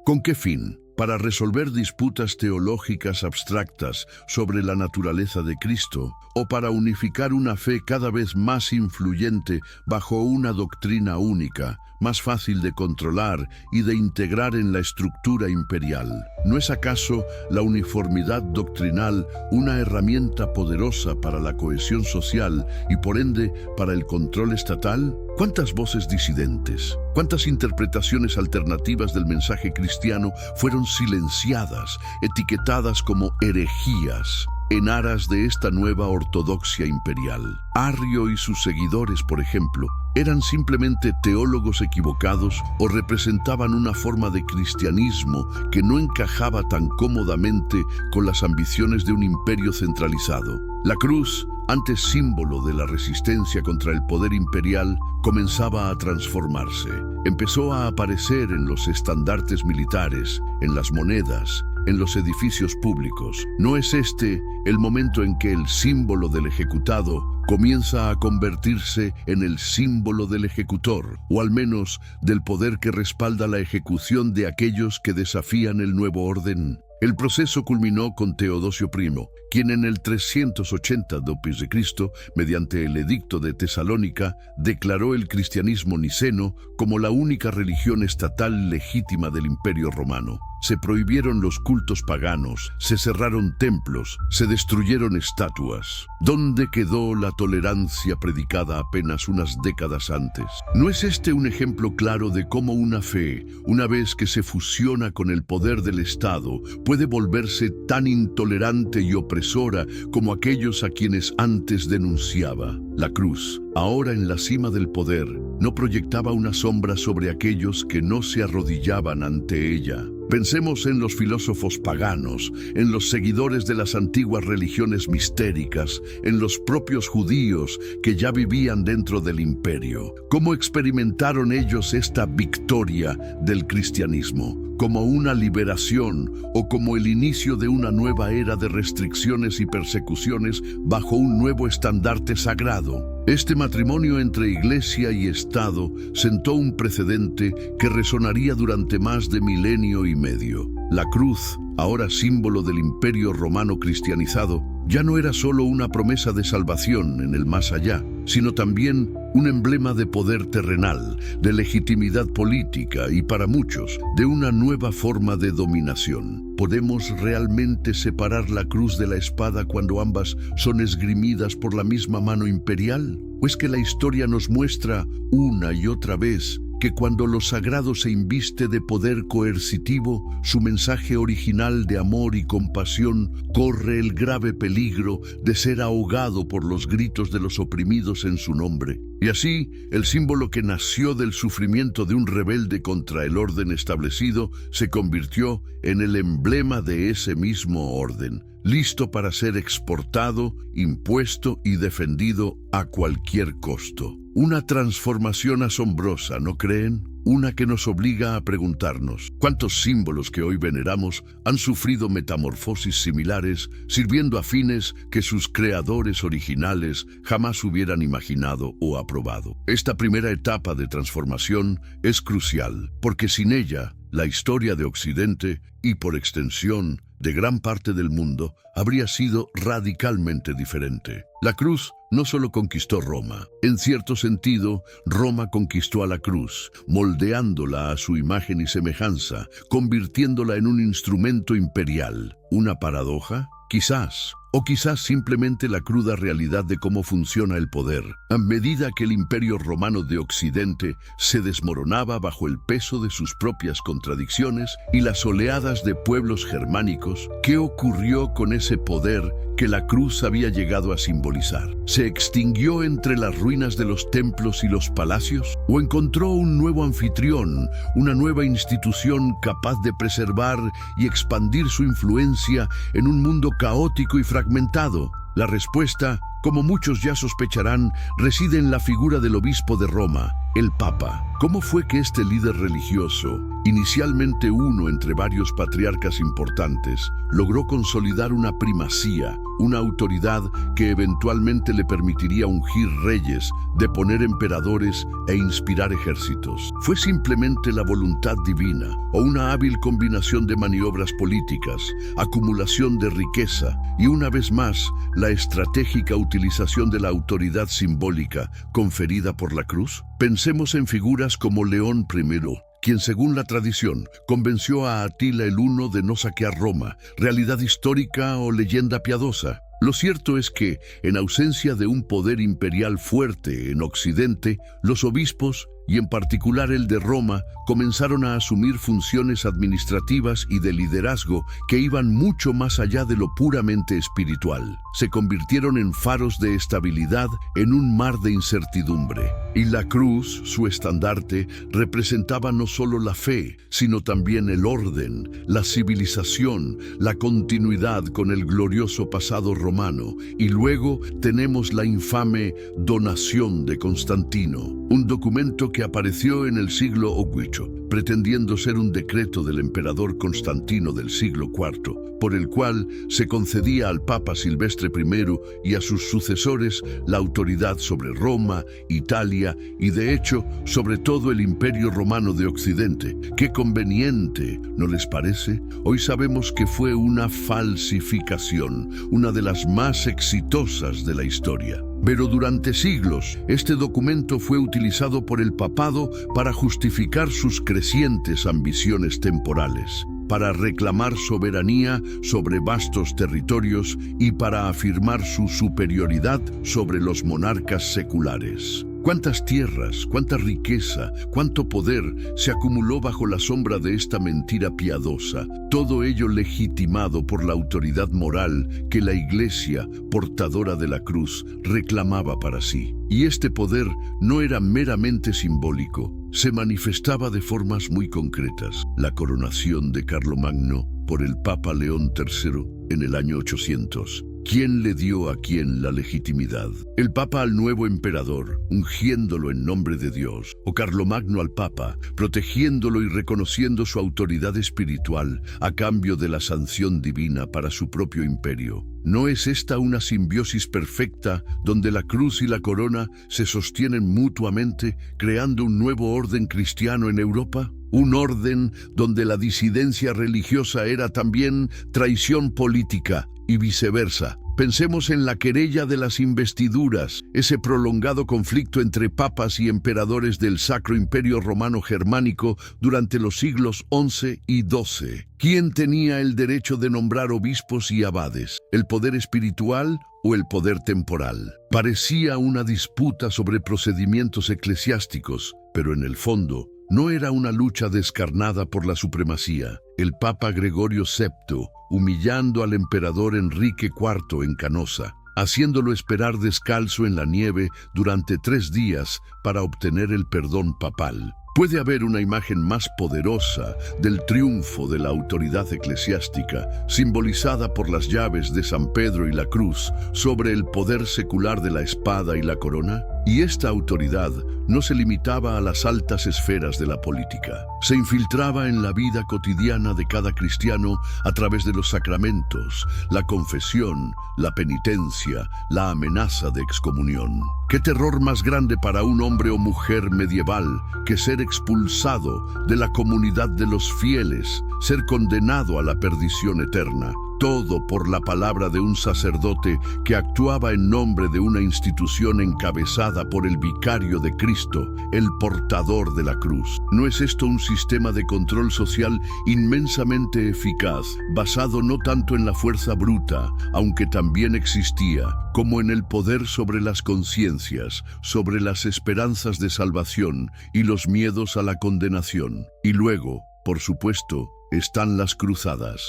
¿Con qué fin? Para resolver disputas teológicas abstractas sobre la naturaleza de Cristo, o para unificar una fe cada vez más influyente bajo una doctrina única, más fácil de controlar y de integrar en la estructura imperial. ¿No es acaso la uniformidad doctrinal una herramienta poderosa para la cohesión social y por ende para el control estatal? ¿Cuántas voces disidentes, cuántas interpretaciones alternativas del mensaje cristiano fueron silenciadas, etiquetadas como herejías, en aras de esta nueva ortodoxia imperial? Arrio y sus seguidores, por ejemplo, ¿eran simplemente teólogos equivocados o representaban una forma de cristianismo que no encajaba tan cómodamente con las ambiciones de un imperio centralizado? La cruz, antes símbolo de la resistencia contra el poder imperial, comenzaba a transformarse. Empezó a aparecer en los estandartes militares, en las monedas, en los edificios públicos. ¿No es este el momento en que el símbolo del ejecutado comienza a convertirse en el símbolo del ejecutor, o al menos del poder que respalda la ejecución de aquellos que desafían el nuevo orden? El proceso culminó con Teodosio I, quien en el 380 d.C., mediante el Edicto de Tesalónica, declaró el cristianismo niceno como la única religión estatal legítima del Imperio Romano. Se prohibieron los cultos paganos, se cerraron templos, se destruyeron estatuas. ¿Dónde quedó la tolerancia predicada apenas unas décadas antes? ¿No es este un ejemplo claro de cómo una fe, una vez que se fusiona con el poder del Estado, puede volverse tan intolerante y opresora como aquellos a quienes antes denunciaba? La cruz, ahora en la cima del poder, no proyectaba una sombra sobre aquellos que no se arrodillaban ante ella. Pensemos en los filósofos paganos, en los seguidores de las antiguas religiones mistéricas, en los propios judíos que ya vivían dentro del imperio. ¿Cómo experimentaron ellos esta victoria del cristianismo? ¿Como una liberación o como el inicio de una nueva era de restricciones y persecuciones bajo un nuevo estandarte sagrado? Este matrimonio entre Iglesia y Estado sentó un precedente que resonaría durante más de milenio y medio. La cruz, ahora símbolo del Imperio Romano cristianizado, ya no era solo una promesa de salvación en el más allá, sino también un emblema de poder terrenal, de legitimidad política y, para muchos, de una nueva forma de dominación. ¿Podemos realmente separar la cruz de la espada cuando ambas son esgrimidas por la misma mano imperial? ¿O es que la historia nos muestra una y otra vez que cuando lo sagrado se inviste de poder coercitivo, su mensaje original de amor y compasión corre el grave peligro de ser ahogado por los gritos de los oprimidos en su nombre? Y así, el símbolo que nació del sufrimiento de un rebelde contra el orden establecido se convirtió en el emblema de ese mismo orden, listo para ser exportado, impuesto y defendido a cualquier costo. Una transformación asombrosa, ¿no creen? Una que nos obliga a preguntarnos, ¿cuántos símbolos que hoy veneramos han sufrido metamorfosis similares, sirviendo a fines que sus creadores originales jamás hubieran imaginado o aprobado? Esta primera etapa de transformación es crucial, porque sin ella, la historia de Occidente, y por extensión, de gran parte del mundo, habría sido radicalmente diferente. La cruz no solo conquistó Roma. En cierto sentido, Roma conquistó a la cruz, moldeándola a su imagen y semejanza, convirtiéndola en un instrumento imperial. ¿Una paradoja? Quizás. O quizás simplemente la cruda realidad de cómo funciona el poder. A medida que el Imperio Romano de Occidente se desmoronaba bajo el peso de sus propias contradicciones y las oleadas de pueblos germánicos, ¿qué ocurrió con ese poder que la cruz había llegado a simbolizar? ¿Se extinguió entre las ruinas de los templos y los palacios? ¿O encontró un nuevo anfitrión, una nueva institución capaz de preservar y expandir su influencia en un mundo caótico y fragmentado? La respuesta, como muchos ya sospecharán, reside en la figura del obispo de Roma, el Papa. ¿Cómo fue que este líder religioso, inicialmente uno entre varios patriarcas importantes, logró consolidar una primacía, una autoridad que eventualmente le permitiría ungir reyes, deponer emperadores e inspirar ejércitos? ¿Fue simplemente la voluntad divina o una hábil combinación de maniobras políticas, acumulación de riqueza y, una vez más, la estratégica utilización de la autoridad simbólica conferida por la cruz? Pensemos en figuras como León I, quien según la tradición convenció a Atila el Huno de no saquear Roma, realidad histórica o leyenda piadosa. Lo cierto es que, en ausencia de un poder imperial fuerte en Occidente, los obispos, y en particular el de Roma, comenzaron a asumir funciones administrativas y de liderazgo que iban mucho más allá de lo puramente espiritual. Se convirtieron en faros de estabilidad en un mar de incertidumbre. Y la cruz, su estandarte, representaba no solo la fe, sino también el orden, la civilización, la continuidad con el glorioso pasado romano. Y luego tenemos la infame Donación de Constantino, un documento que apareció en el siglo VIII, pretendiendo ser un decreto del emperador Constantino del siglo IV, por el cual se concedía al Papa Silvestre I y a sus sucesores la autoridad sobre Roma, Italia y, de hecho, sobre todo el Imperio Romano de Occidente. ¡Qué conveniente! ¿No les parece? Hoy sabemos que fue una falsificación, una de las más exitosas de la historia. Pero durante siglos, este documento fue utilizado por el papado para justificar sus crecientes ambiciones temporales, para reclamar soberanía sobre vastos territorios y para afirmar su superioridad sobre los monarcas seculares. ¿Cuántas tierras, cuánta riqueza, cuánto poder se acumuló bajo la sombra de esta mentira piadosa? Todo ello legitimado por la autoridad moral que la Iglesia, portadora de la cruz, reclamaba para sí. Y este poder no era meramente simbólico, se manifestaba de formas muy concretas. La coronación de Carlomagno por el Papa León III en el año 800. ¿Quién le dio a quién la legitimidad? El Papa al nuevo emperador, ungiéndolo en nombre de Dios, o Carlomagno al Papa, protegiéndolo y reconociendo su autoridad espiritual a cambio de la sanción divina para su propio imperio. ¿No es esta una simbiosis perfecta donde la cruz y la corona se sostienen mutuamente, creando un nuevo orden cristiano en Europa? Un orden donde la disidencia religiosa era también traición política y viceversa. Pensemos en la querella de las investiduras, ese prolongado conflicto entre papas y emperadores del Sacro Imperio Romano Germánico durante los siglos XI y XII. ¿Quién tenía el derecho de nombrar obispos y abades? ¿El poder espiritual o el poder temporal? Parecía una disputa sobre procedimientos eclesiásticos, pero en el fondo no era una lucha descarnada por la supremacía. El Papa Gregorio VII, humillando al emperador Enrique IV en Canosa, haciéndolo esperar descalzo en la nieve durante 3 días para obtener el perdón papal. Puede haber una imagen más poderosa del triunfo de la autoridad eclesiástica, simbolizada por las llaves de San Pedro y la cruz, sobre el poder secular de la espada y la corona. Y esta autoridad no se limitaba a las altas esferas de la política. Se infiltraba en la vida cotidiana de cada cristiano a través de los sacramentos, la confesión, la penitencia, la amenaza de excomunión. ¿Qué terror más grande para un hombre o mujer medieval que ser expulsado de la comunidad de los fieles, ser condenado a la perdición eterna? Todo por la palabra de un sacerdote que actuaba en nombre de una institución encabezada por el vicario de Cristo, el portador de la cruz. ¿No es esto un sistema de control social inmensamente eficaz, basado no tanto en la fuerza bruta, aunque también existía, como en el poder sobre las conciencias, sobre las esperanzas de salvación y los miedos a la condenación? Y luego, por supuesto, están las cruzadas.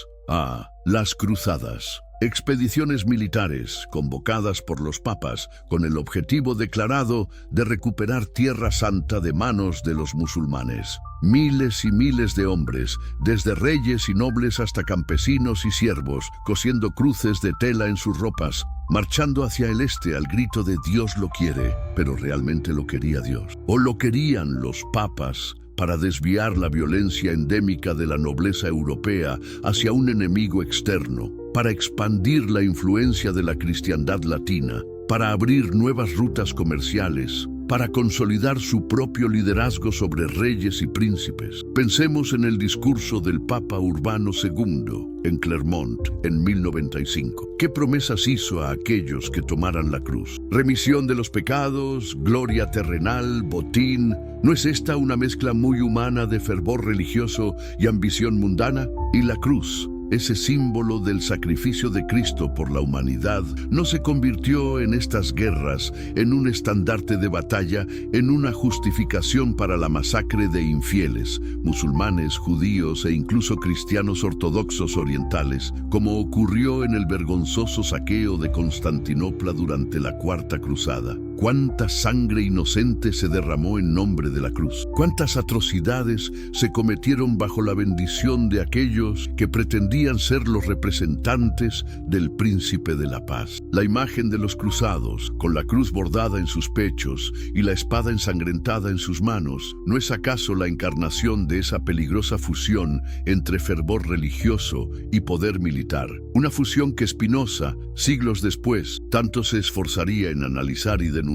Las cruzadas. Expediciones militares convocadas por los papas con el objetivo declarado de recuperar Tierra Santa de manos de los musulmanes. Miles y miles de hombres, desde reyes y nobles hasta campesinos y siervos, cosiendo cruces de tela en sus ropas, marchando hacia el este al grito de Dios lo quiere, pero realmente lo quería Dios. ¿O lo querían los papas para desviar la violencia endémica de la nobleza europea hacia un enemigo externo, para expandir la influencia de la cristiandad latina, para abrir nuevas rutas comerciales, para consolidar su propio liderazgo sobre reyes y príncipes? Pensemos en el discurso del Papa Urbano II en Clermont en 1095. ¿Qué promesas hizo a aquellos que tomaran la cruz? Remisión de los pecados, gloria terrenal, botín. ¿No es esta una mezcla muy humana de fervor religioso y ambición mundana? Y la cruz, ese símbolo del sacrificio de Cristo por la humanidad, no se convirtió en estas guerras en un estandarte de batalla, en una justificación para la masacre de infieles, musulmanes, judíos e incluso cristianos ortodoxos orientales, como ocurrió en el vergonzoso saqueo de Constantinopla durante la Cuarta Cruzada. ¿Cuánta sangre inocente se derramó en nombre de la cruz? ¿Cuántas atrocidades se cometieron bajo la bendición de aquellos que pretendían ser los representantes del Príncipe de la Paz? La imagen de los cruzados, con la cruz bordada en sus pechos y la espada ensangrentada en sus manos, ¿no es acaso la encarnación de esa peligrosa fusión entre fervor religioso y poder militar? Una fusión que Spinoza, siglos después, tanto se esforzaría en analizar y denunciar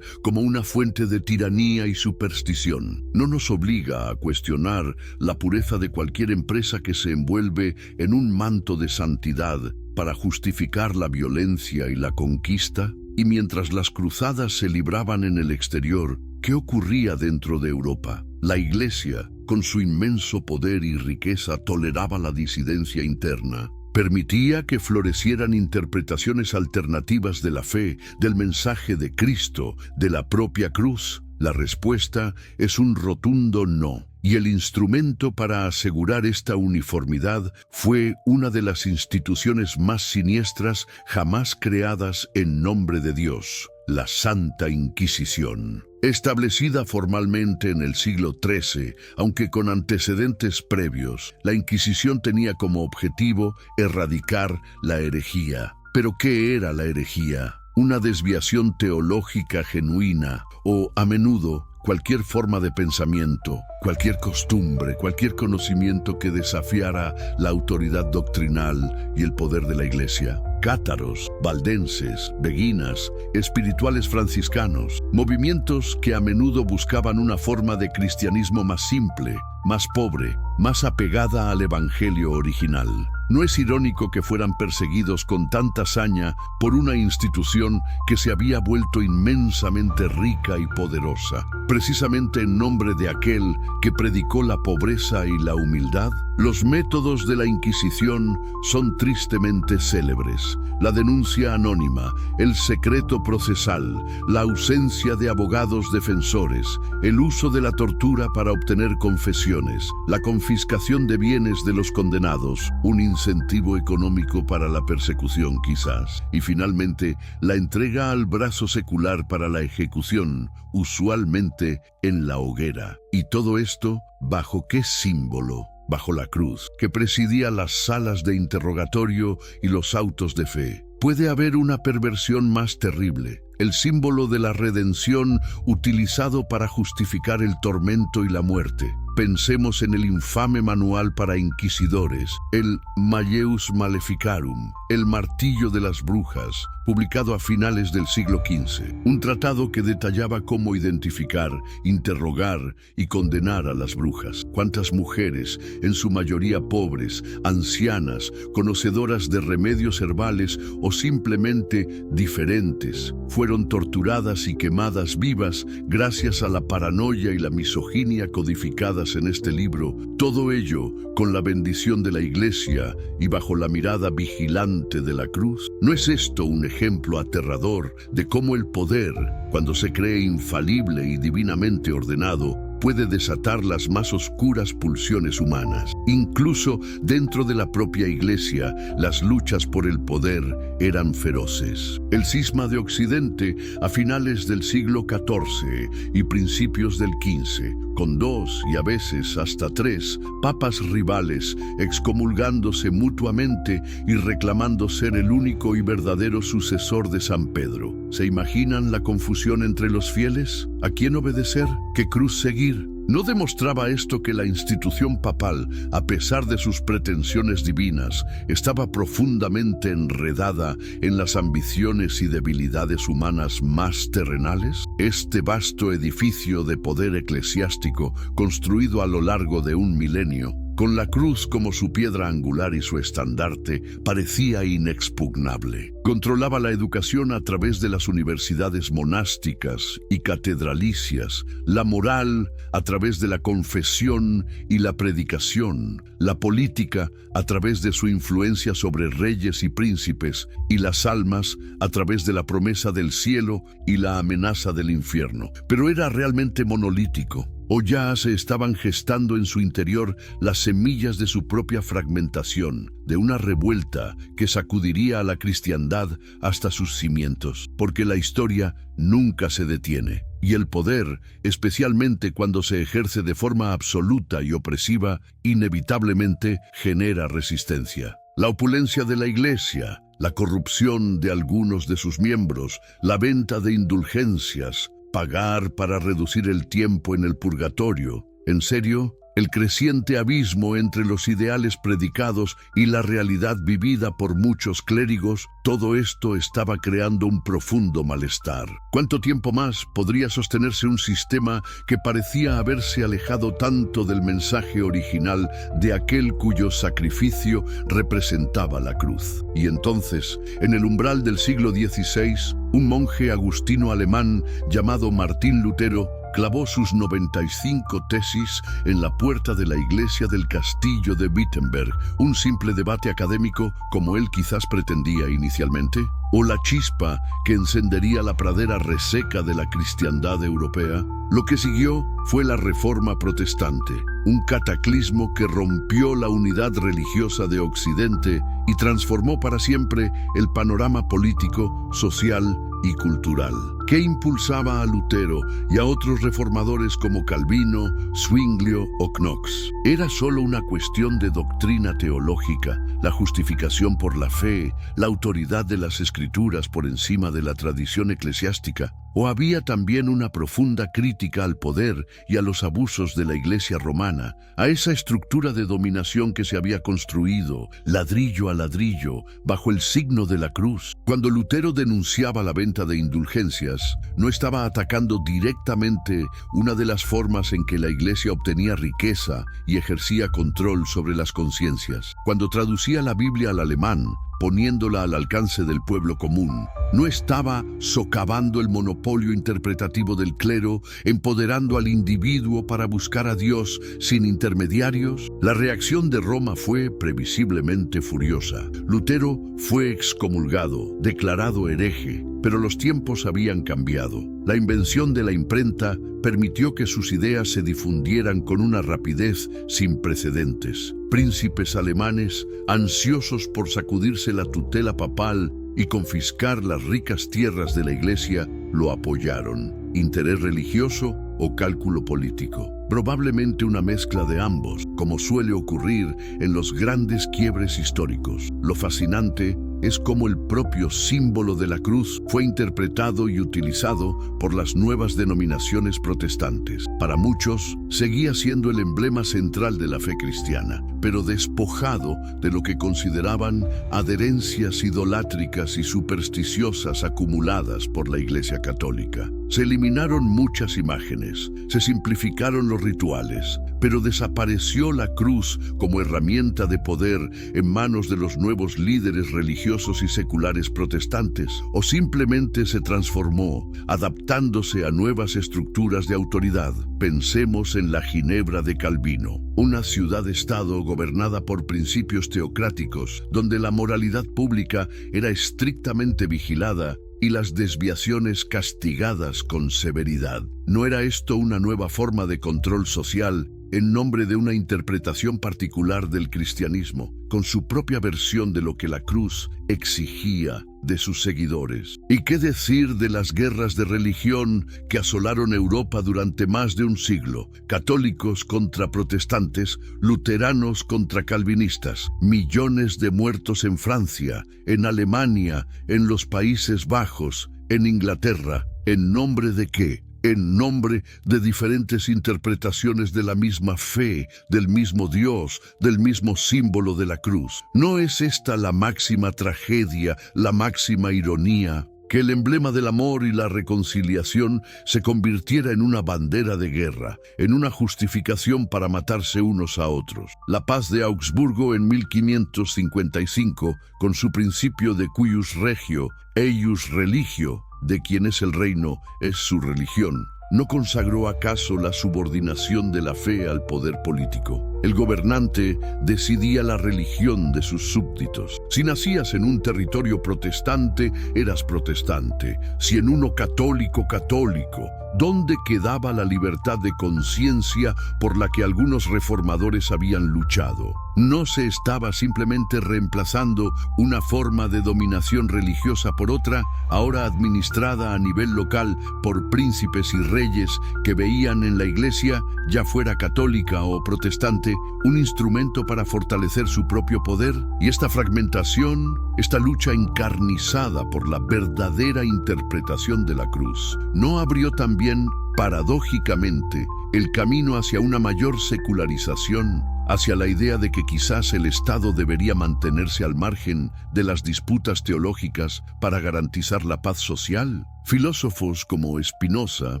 como una fuente de tiranía y superstición. No nos obliga a cuestionar la pureza de cualquier empresa que se envuelve en un manto de santidad para justificar la violencia y la conquista. Y mientras las cruzadas se libraban en el exterior, ¿qué ocurría dentro de Europa? La Iglesia, con su inmenso poder y riqueza, toleraba la disidencia interna. Permitía que florecieran interpretaciones alternativas de la fe, del mensaje de Cristo, de la propia cruz. La respuesta es un rotundo no. Y el instrumento para asegurar esta uniformidad fue una de las instituciones más siniestras jamás creadas en nombre de Dios: la Santa Inquisición. Establecida formalmente en el siglo XIII, aunque con antecedentes previos, la Inquisición tenía como objetivo erradicar la herejía. ¿Pero qué era la herejía? Una desviación teológica genuina, o, a menudo, cualquier forma de pensamiento, cualquier costumbre, cualquier conocimiento que desafiara la autoridad doctrinal y el poder de la Iglesia. Cátaros, valdenses, beguinas, espirituales franciscanos, movimientos que a menudo buscaban una forma de cristianismo más simple, más pobre, más apegada al evangelio original. No es irónico que fueran perseguidos con tanta saña por una institución que se había vuelto inmensamente rica y poderosa, precisamente en nombre de aquel que predicó la pobreza y la humildad. Los métodos de la Inquisición son tristemente célebres: la denuncia anónima, el secreto procesal, la ausencia de abogados defensores, el uso de la tortura para obtener confesiones, la confiscación de bienes de los condenados, un incentivo económico para la persecución, quizás. Y finalmente, la entrega al brazo secular para la ejecución, usualmente en la hoguera. ¿Y todo esto bajo qué símbolo? Bajo la cruz, que presidía las salas de interrogatorio y los autos de fe. Puede haber una perversión más terrible: el símbolo de la redención utilizado para justificar el tormento y la muerte. Pensemos en el infame manual para inquisidores, el Malleus Maleficarum, el martillo de las brujas, publicado a finales del siglo XV. Un tratado que detallaba cómo identificar, interrogar y condenar a las brujas. Cuántas mujeres, en su mayoría pobres, ancianas, conocedoras de remedios herbales o simplemente diferentes, fueron torturadas y quemadas vivas gracias a la paranoia y la misoginia codificadas en este libro, todo ello con la bendición de la Iglesia y bajo la mirada vigilante de la cruz. ¿No es esto un ejemplo aterrador de cómo el poder, cuando se cree infalible y divinamente ordenado, puede desatar las más oscuras pulsiones humanas? Incluso dentro de la propia Iglesia, las luchas por el poder eran feroces. El cisma de Occidente, a finales del siglo XIV y principios del XV, con 2 y a veces hasta 3 papas rivales excomulgándose mutuamente y reclamando ser el único y verdadero sucesor de San Pedro. ¿Se imaginan la confusión entre los fieles? ¿A quién obedecer? ¿Qué cruz seguir? ¿No demostraba esto que la institución papal, a pesar de sus pretensiones divinas, estaba profundamente enredada en las ambiciones y debilidades humanas más terrenales? Este vasto edificio de poder eclesiástico, construido a lo largo de un milenio, con la cruz como su piedra angular y su estandarte, parecía inexpugnable. Controlaba la educación a través de las universidades monásticas y catedralicias, la moral a través de la confesión y la predicación, la política a través de su influencia sobre reyes y príncipes, y las almas a través de la promesa del cielo y la amenaza del infierno. Pero era realmente monolítico, o ya se estaban gestando en su interior las semillas de su propia fragmentación, de una revuelta que sacudiría a la cristiandad hasta sus cimientos, porque la historia nunca se detiene, y el poder, especialmente cuando se ejerce de forma absoluta y opresiva, inevitablemente genera resistencia. La opulencia de la Iglesia, la corrupción de algunos de sus miembros, la venta de indulgencias, pagar para reducir el tiempo en el purgatorio. ¿En serio? El creciente abismo entre los ideales predicados y la realidad vivida por muchos clérigos, todo esto estaba creando un profundo malestar. ¿Cuánto tiempo más podría sostenerse un sistema que parecía haberse alejado tanto del mensaje original de aquel cuyo sacrificio representaba la cruz? Y entonces, en el umbral del siglo XVI, un monje agustino alemán llamado Martín Lutero clavó sus 95 tesis en la puerta de la iglesia del castillo de Wittenberg. ¿Un simple debate académico, como él quizás pretendía inicialmente? ¿O la chispa que encendería la pradera reseca de la cristiandad europea? Lo que siguió fue la Reforma Protestante, un cataclismo que rompió la unidad religiosa de Occidente y transformó para siempre el panorama político, social y cultural. ¿Qué impulsaba a Lutero y a otros reformadores como Calvino, Zwinglio o Knox? ¿Era solo una cuestión de doctrina teológica, la justificación por la fe, la autoridad de las Escrituras por encima de la tradición eclesiástica? ¿O había también una profunda crítica al poder y a los abusos de la Iglesia romana, a esa estructura de dominación que se había construido, ladrillo a ladrillo, bajo el signo de la cruz? Cuando Lutero denunciaba la venta de indulgencias, no estaba atacando directamente una de las formas en que la Iglesia obtenía riqueza y ejercía control sobre las conciencias. Cuando traducía la Biblia al alemán, poniéndola al alcance del pueblo común, no estaba socavando el monopolio interpretativo del clero, empoderando al individuo para buscar a Dios sin intermediarios. La reacción de Roma fue previsiblemente furiosa. Lutero fue excomulgado, declarado hereje, Pero los tiempos habían cambiado. La invención de la imprenta permitió que sus ideas se difundieran con una rapidez sin precedentes. Príncipes alemanes, ansiosos por sacudirse la tutela papal y confiscar las ricas tierras de la Iglesia, lo apoyaron. ¿Interés religioso o cálculo político? Probablemente una mezcla de ambos, como suele ocurrir en los grandes quiebres históricos. Lo fascinante es cómo el propio símbolo de la cruz fue interpretado y utilizado por las nuevas denominaciones protestantes. Para muchos, seguía siendo el emblema central de la fe cristiana, pero despojado de lo que consideraban adherencias idolátricas y supersticiosas acumuladas por la Iglesia Católica. Se eliminaron muchas imágenes, se simplificaron los rituales, pero desapareció la cruz como herramienta de poder en manos de los nuevos líderes religiosos y seculares protestantes, o simplemente se transformó, adaptándose a nuevas estructuras de autoridad. Pensemos en la Ginebra de Calvino, una ciudad-estado gobernada por principios teocráticos, donde la moralidad pública era estrictamente vigilada y las desviaciones castigadas con severidad. ¿No era esto una nueva forma de control social en nombre de una interpretación particular del cristianismo, con su propia versión de lo que la cruz exigía de sus seguidores? ¿Y qué decir de las guerras de religión que asolaron Europa durante más de un siglo? Católicos contra protestantes, luteranos contra calvinistas, millones de muertos en Francia, en Alemania, en los Países Bajos, en Inglaterra. ¿En nombre de qué? En nombre de diferentes interpretaciones de la misma fe, del mismo Dios, del mismo símbolo de la cruz. ¿No es esta la máxima tragedia, la máxima ironía? Que el emblema del amor y la reconciliación se convirtiera en una bandera de guerra, en una justificación para matarse unos a otros. La paz de Augsburgo en 1555, con su principio de cuius regio, eius religio, de quien es el reino, es su religión, ¿no consagró acaso la subordinación de la fe al poder político? El gobernante decidía la religión de sus súbditos. Si nacías en un territorio protestante, eras protestante. Si en uno católico, católico. ¿Dónde quedaba la libertad de conciencia por la que algunos reformadores habían luchado? ¿No se estaba simplemente reemplazando una forma de dominación religiosa por otra, ahora administrada a nivel local por príncipes y reyes que veían en la Iglesia, ya fuera católica o protestante, un instrumento para fortalecer su propio poder? Y esta fragmentación, esta lucha encarnizada por la verdadera interpretación de la cruz, ¿no abrió también, paradójicamente, el camino hacia una mayor secularización, hacia la idea de que quizás el Estado debería mantenerse al margen de las disputas teológicas para garantizar la paz social? Filósofos como Spinoza,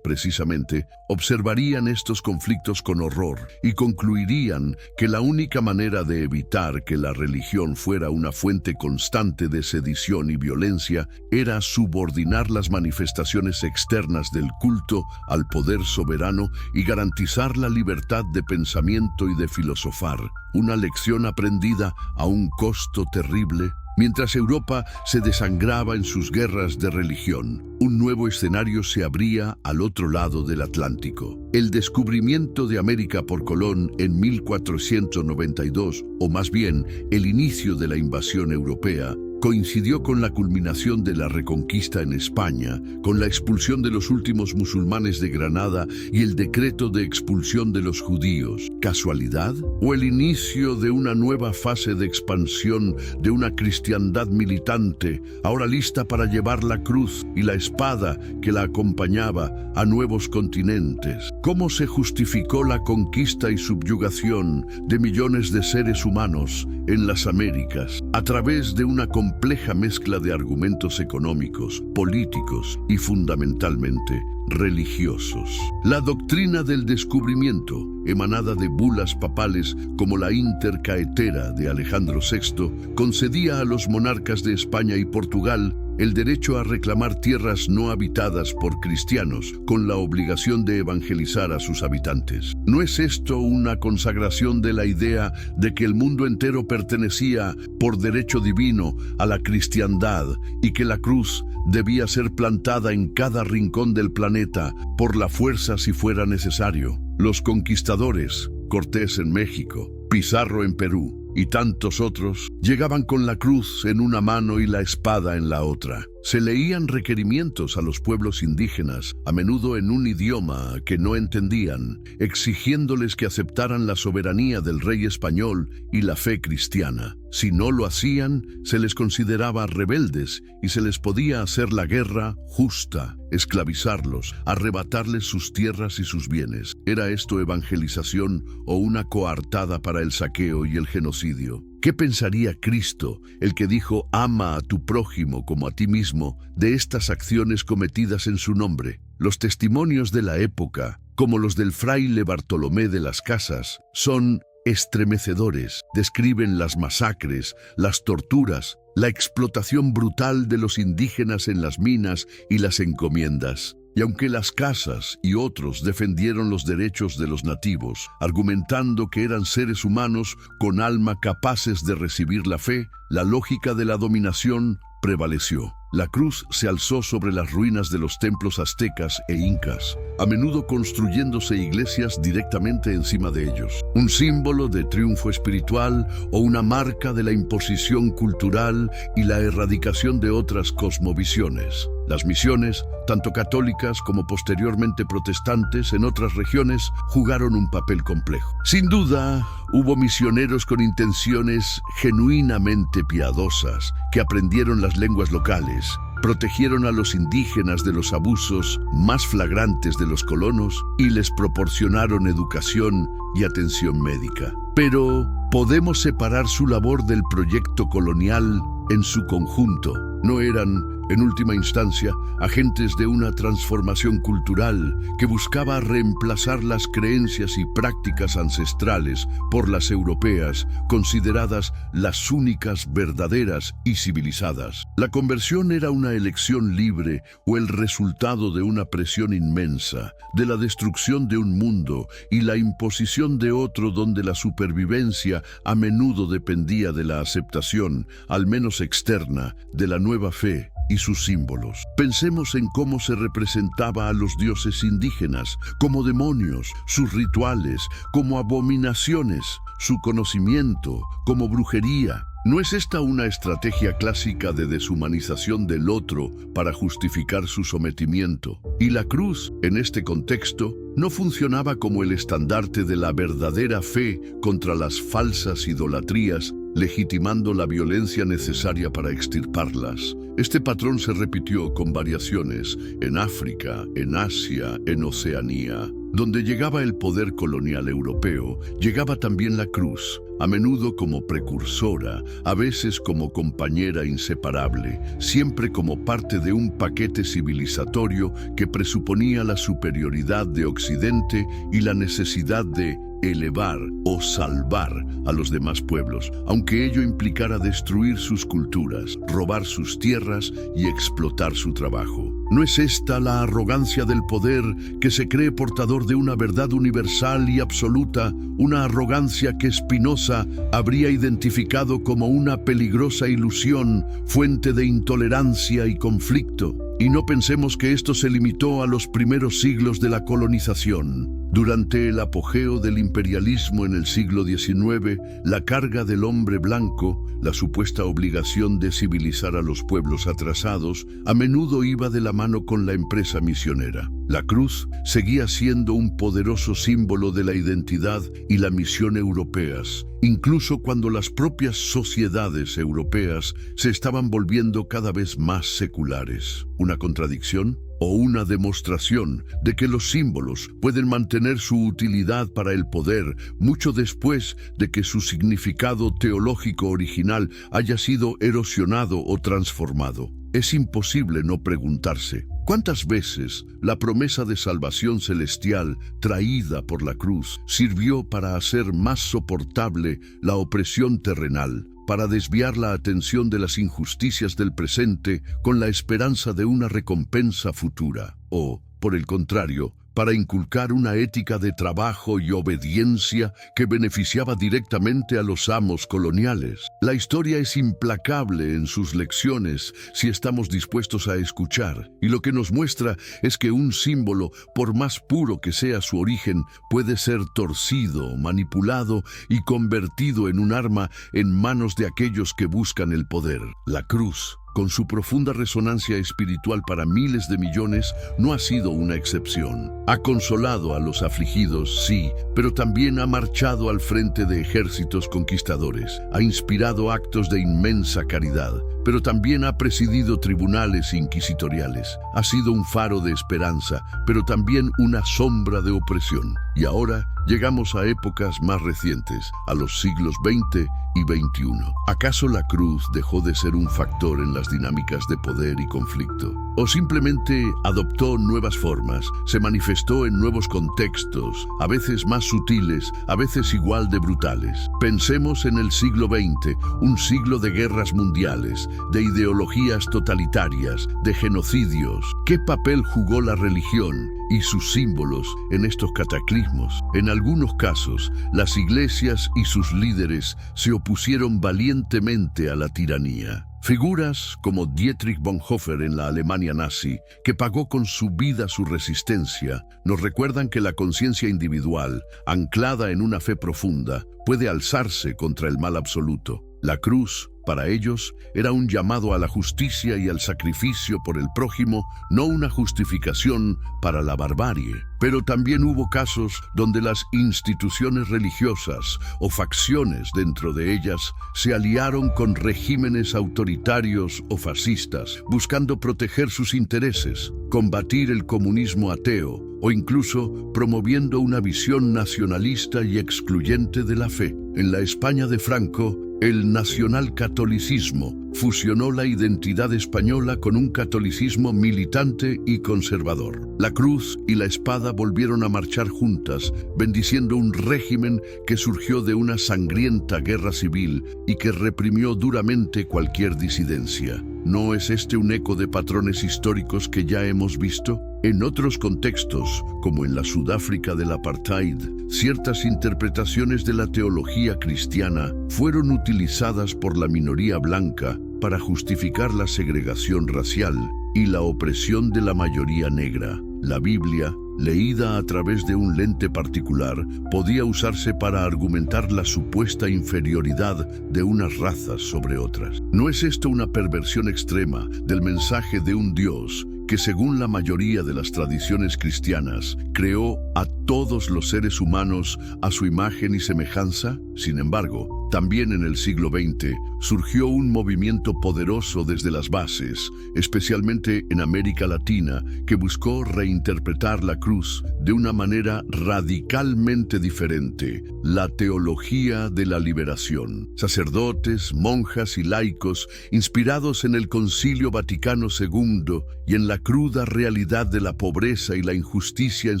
precisamente, observarían estos conflictos con horror y concluirían que la única manera de evitar que la religión fuera una fuente constante de sedición y violencia era subordinar las manifestaciones externas del culto al poder soberano y garantizar la libertad de pensamiento y de filosofar, una lección aprendida a un costo terrible. Mientras Europa se desangraba en sus guerras de religión, un nuevo escenario se abría al otro lado del Atlántico. El descubrimiento de América por Colón en 1492, o más bien el inicio de la invasión europea, coincidió con la culminación de la Reconquista en España, con la expulsión de los últimos musulmanes de Granada y el decreto de expulsión de los judíos. ¿Casualidad? ¿O el inicio de una nueva fase de expansión de una cristiandad militante, ahora lista para llevar la cruz y la espada que la acompañaba a nuevos continentes? ¿Cómo se justificó la conquista y subyugación de millones de seres humanos en las Américas a través de una compleja mezcla de argumentos económicos, políticos y fundamentalmente religiosos? La doctrina del descubrimiento, emanada de bulas papales como la Inter Caetera de Alejandro VI, concedía a los monarcas de España y Portugal el derecho a reclamar tierras no habitadas por cristianos, con la obligación de evangelizar a sus habitantes. ¿No es esto una consagración de la idea de que el mundo entero pertenecía, por derecho divino, a la cristiandad y que la cruz debía ser plantada en cada rincón del planeta por la fuerza si fuera necesario? Los conquistadores, Cortés en México, Pizarro en Perú y tantos otros, llegaban con la cruz en una mano y la espada en la otra. Se leían requerimientos a los pueblos indígenas, a menudo en un idioma que no entendían, exigiéndoles que aceptaran la soberanía del rey español y la fe cristiana. Si no lo hacían, se les consideraba rebeldes y se les podía hacer la guerra justa, esclavizarlos, arrebatarles sus tierras y sus bienes. ¿Era esto evangelización o una coartada para el saqueo y el genocidio? ¿Qué pensaría Cristo, el que dijo ama a tu prójimo como a ti mismo, de estas acciones cometidas en su nombre? Los testimonios de la época, como los del fraile Bartolomé de las Casas, son estremecedores. Describen las masacres, las torturas, la explotación brutal de los indígenas en las minas y las encomiendas. Y aunque las Casas y otros defendieron los derechos de los nativos, argumentando que eran seres humanos con alma capaces de recibir la fe, la lógica de la dominación prevaleció. La cruz se alzó sobre las ruinas de los templos aztecas e incas, a menudo construyéndose iglesias directamente encima de ellos. Un símbolo de triunfo espiritual o una marca de la imposición cultural y la erradicación de otras cosmovisiones. Las misiones, tanto católicas como posteriormente protestantes en otras regiones, jugaron un papel complejo. Sin duda, hubo misioneros con intenciones genuinamente piadosas que aprendieron las lenguas locales, protegieron a los indígenas de los abusos más flagrantes de los colonos y les proporcionaron educación y atención médica. Pero podemos separar su labor del proyecto colonial en su conjunto. No eran, en última instancia, agentes de una transformación cultural que buscaba reemplazar las creencias y prácticas ancestrales por las europeas, consideradas las únicas verdaderas y civilizadas. La conversión era una elección libre o el resultado de una presión inmensa, de la destrucción de un mundo y la imposición de otro donde la supervivencia a menudo dependía de la aceptación, al menos externa, de la nueva fe y sus símbolos. Pensemos en cómo se representaba a los dioses indígenas, como demonios, sus rituales, como abominaciones, su conocimiento, como brujería. ¿No es esta una estrategia clásica de deshumanización del otro para justificar su sometimiento? Y la cruz, en este contexto, no funcionaba como el estandarte de la verdadera fe contra las falsas idolatrías, legitimando la violencia necesaria para extirparlas. Este patrón se repitió con variaciones en África, en Asia, en Oceanía. Donde llegaba el poder colonial europeo, llegaba también la cruz, a menudo como precursora, a veces como compañera inseparable, siempre como parte de un paquete civilizatorio que presuponía la superioridad de Occidente y la necesidad de elevar o salvar a los demás pueblos, aunque ello implicara destruir sus culturas, robar sus tierras y explotar su trabajo. ¿No es esta la arrogancia del poder que se cree portador de una verdad universal y absoluta, una arrogancia que Spinoza habría identificado como una peligrosa ilusión, fuente de intolerancia y conflicto? Y no pensemos que esto se limitó a los primeros siglos de la colonización. Durante el apogeo del imperialismo en el siglo XIX, la carga del hombre blanco, la supuesta obligación de civilizar a los pueblos atrasados, a menudo iba de la mano con la empresa misionera. La cruz seguía siendo un poderoso símbolo de la identidad y la misión europeas, incluso cuando las propias sociedades europeas se estaban volviendo cada vez más seculares. ¿Una contradicción? ¿O una demostración de que los símbolos pueden mantener su utilidad para el poder mucho después de que su significado teológico original haya sido erosionado o transformado? Es imposible no preguntarse, ¿cuántas veces la promesa de salvación celestial traída por la cruz sirvió para hacer más soportable la opresión terrenal, para desviar la atención de las injusticias del presente con la esperanza de una recompensa futura, o, por el contrario, para inculcar una ética de trabajo y obediencia que beneficiaba directamente a los amos coloniales. La historia es implacable en sus lecciones si estamos dispuestos a escuchar, y lo que nos muestra es que un símbolo, por más puro que sea su origen, puede ser torcido, manipulado y convertido en un arma en manos de aquellos que buscan el poder. La cruz, con su profunda resonancia espiritual para miles de millones, no ha sido una excepción. Ha consolado a los afligidos, sí, pero también ha marchado al frente de ejércitos conquistadores. Ha inspirado actos de inmensa caridad, pero también ha presidido tribunales inquisitoriales. Ha sido un faro de esperanza, pero también una sombra de opresión. Y ahora llegamos a épocas más recientes, a los siglos XX y XXI. ¿Acaso la cruz dejó de ser un factor en las dinámicas de poder y conflicto? ¿O simplemente adoptó nuevas formas, se manifestó en nuevos contextos, a veces más sutiles, a veces igual de brutales? Pensemos en el siglo XX, un siglo de guerras mundiales, de ideologías totalitarias, de genocidios. ¿Qué papel jugó la religión y sus símbolos en estos cataclismos? En algunos casos, las iglesias y sus líderes se opusieron valientemente a la tiranía. Figuras como Dietrich Bonhoeffer en la Alemania nazi, que pagó con su vida su resistencia, nos recuerdan que la conciencia individual, anclada en una fe profunda, puede alzarse contra el mal absoluto. La cruz, para ellos, era un llamado a la justicia y al sacrificio por el prójimo, no una justificación para la barbarie. Pero también hubo casos donde las instituciones religiosas o facciones dentro de ellas se aliaron con regímenes autoritarios o fascistas, buscando proteger sus intereses, combatir el comunismo ateo o incluso promoviendo una visión nacionalista y excluyente de la fe. En la España de Franco, el nacionalcatolicismo fusionó la identidad española con un catolicismo militante y conservador. La cruz y la espada volvieron a marchar juntas, bendiciendo un régimen que surgió de una sangrienta guerra civil y que reprimió duramente cualquier disidencia. ¿No es este un eco de patrones históricos que ya hemos visto? En otros contextos, como en la Sudáfrica del apartheid, ciertas interpretaciones de la teología cristiana fueron utilizadas por la minoría blanca para justificar la segregación racial y la opresión de la mayoría negra. La Biblia, leída a través de un lente particular, podía usarse para argumentar la supuesta inferioridad de unas razas sobre otras. ¿No es esto una perversión extrema del mensaje de un Dios que, según la mayoría de las tradiciones cristianas, creó a todos los seres humanos a su imagen y semejanza? Sin embargo, también en el siglo XX surgió un movimiento poderoso desde las bases, especialmente en América Latina, que buscó reinterpretar la cruz de una manera radicalmente diferente: la teología de la liberación. Sacerdotes, monjas y laicos, inspirados en el Concilio Vaticano II y en la cruda realidad de la pobreza y la injusticia en